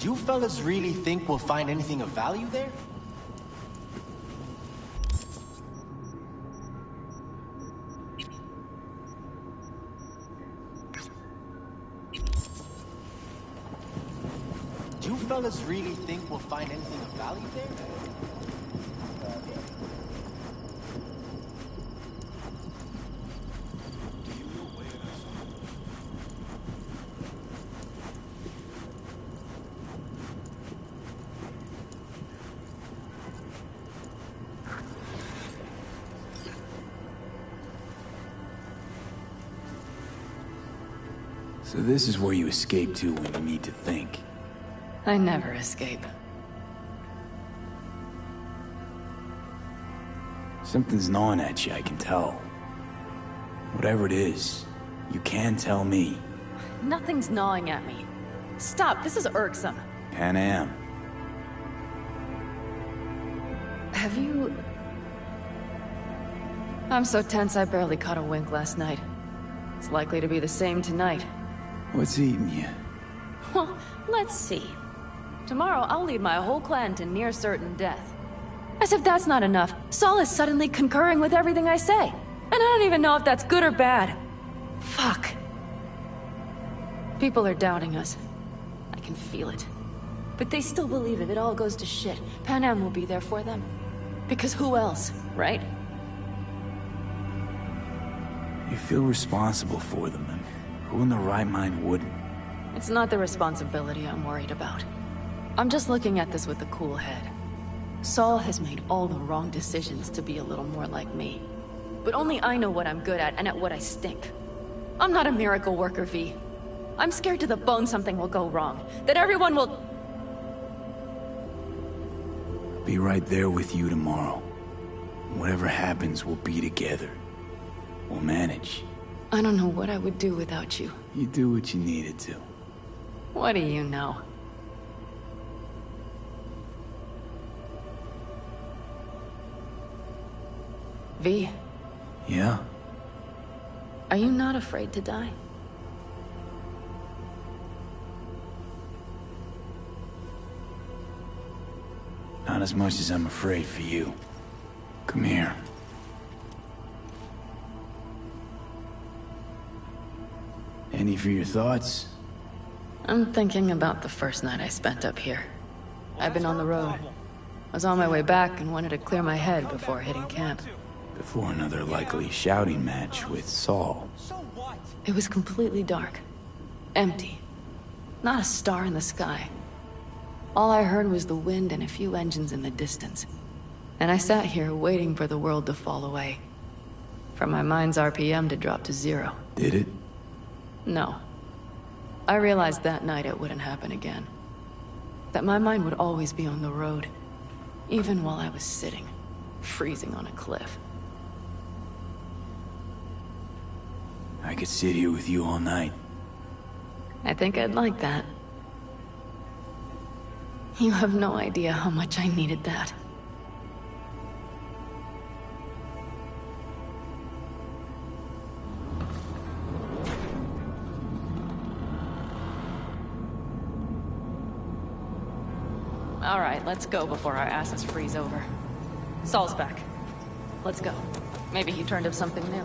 Do you fellas really think we'll find anything of value there? Do you fellas really think we'll find anything of value there? So this is where you escape to when you need to think. I never escape. Something's gnawing at you, I can tell. Whatever it is, you can tell me. Nothing's gnawing at me. Stop, this is irksome. Pan Am. Have you... I'm so tense I barely caught a wink last night. It's likely to be the same tonight. What's eating you? Well, let's see. Tomorrow I'll lead my whole clan to near certain death. As if that's not enough, Saul is suddenly concurring with everything I say. And I don't even know if that's good or bad. Fuck. People are doubting us. I can feel it. But they still believe if it all goes to shit, Pan Am will be there for them. Because who else, right? You feel responsible for them, and who in their right mind wouldn't? It's not the responsibility I'm worried about. I'm just looking at this with a cool head. Saul has made all the wrong decisions to be a little more like me. But only I know what I'm good at and at what I stink. I'm not a miracle worker, V. I'm scared to the bone something will go wrong. That everyone will... I'll be right there with you tomorrow. Whatever happens, we'll be together. We'll manage. I don't know what I would do without you. You do what you needed to. What do you know? V? Yeah? Are you not afraid to die? Not as much as I'm afraid for you. Come here. Any for your thoughts? I'm thinking about the first night I spent up here. I've been on the road. I was on my way back and wanted to clear my head before hitting camp. Before another likely shouting match with Saul. It was completely dark. Empty. Not a star in the sky. All I heard was the wind and a few engines in the distance. And I sat here waiting for the world to fall away. For my mind's RPM to drop to 0. Did it? No. I realized that night it wouldn't happen again. That my mind would always be on the road. Even while I was sitting, freezing on a cliff. I could sit here with you all night. I think I'd like that. You have no idea how much I needed that. All right, let's go before our asses freeze over. Saul's back. Let's go. Maybe he turned up something new.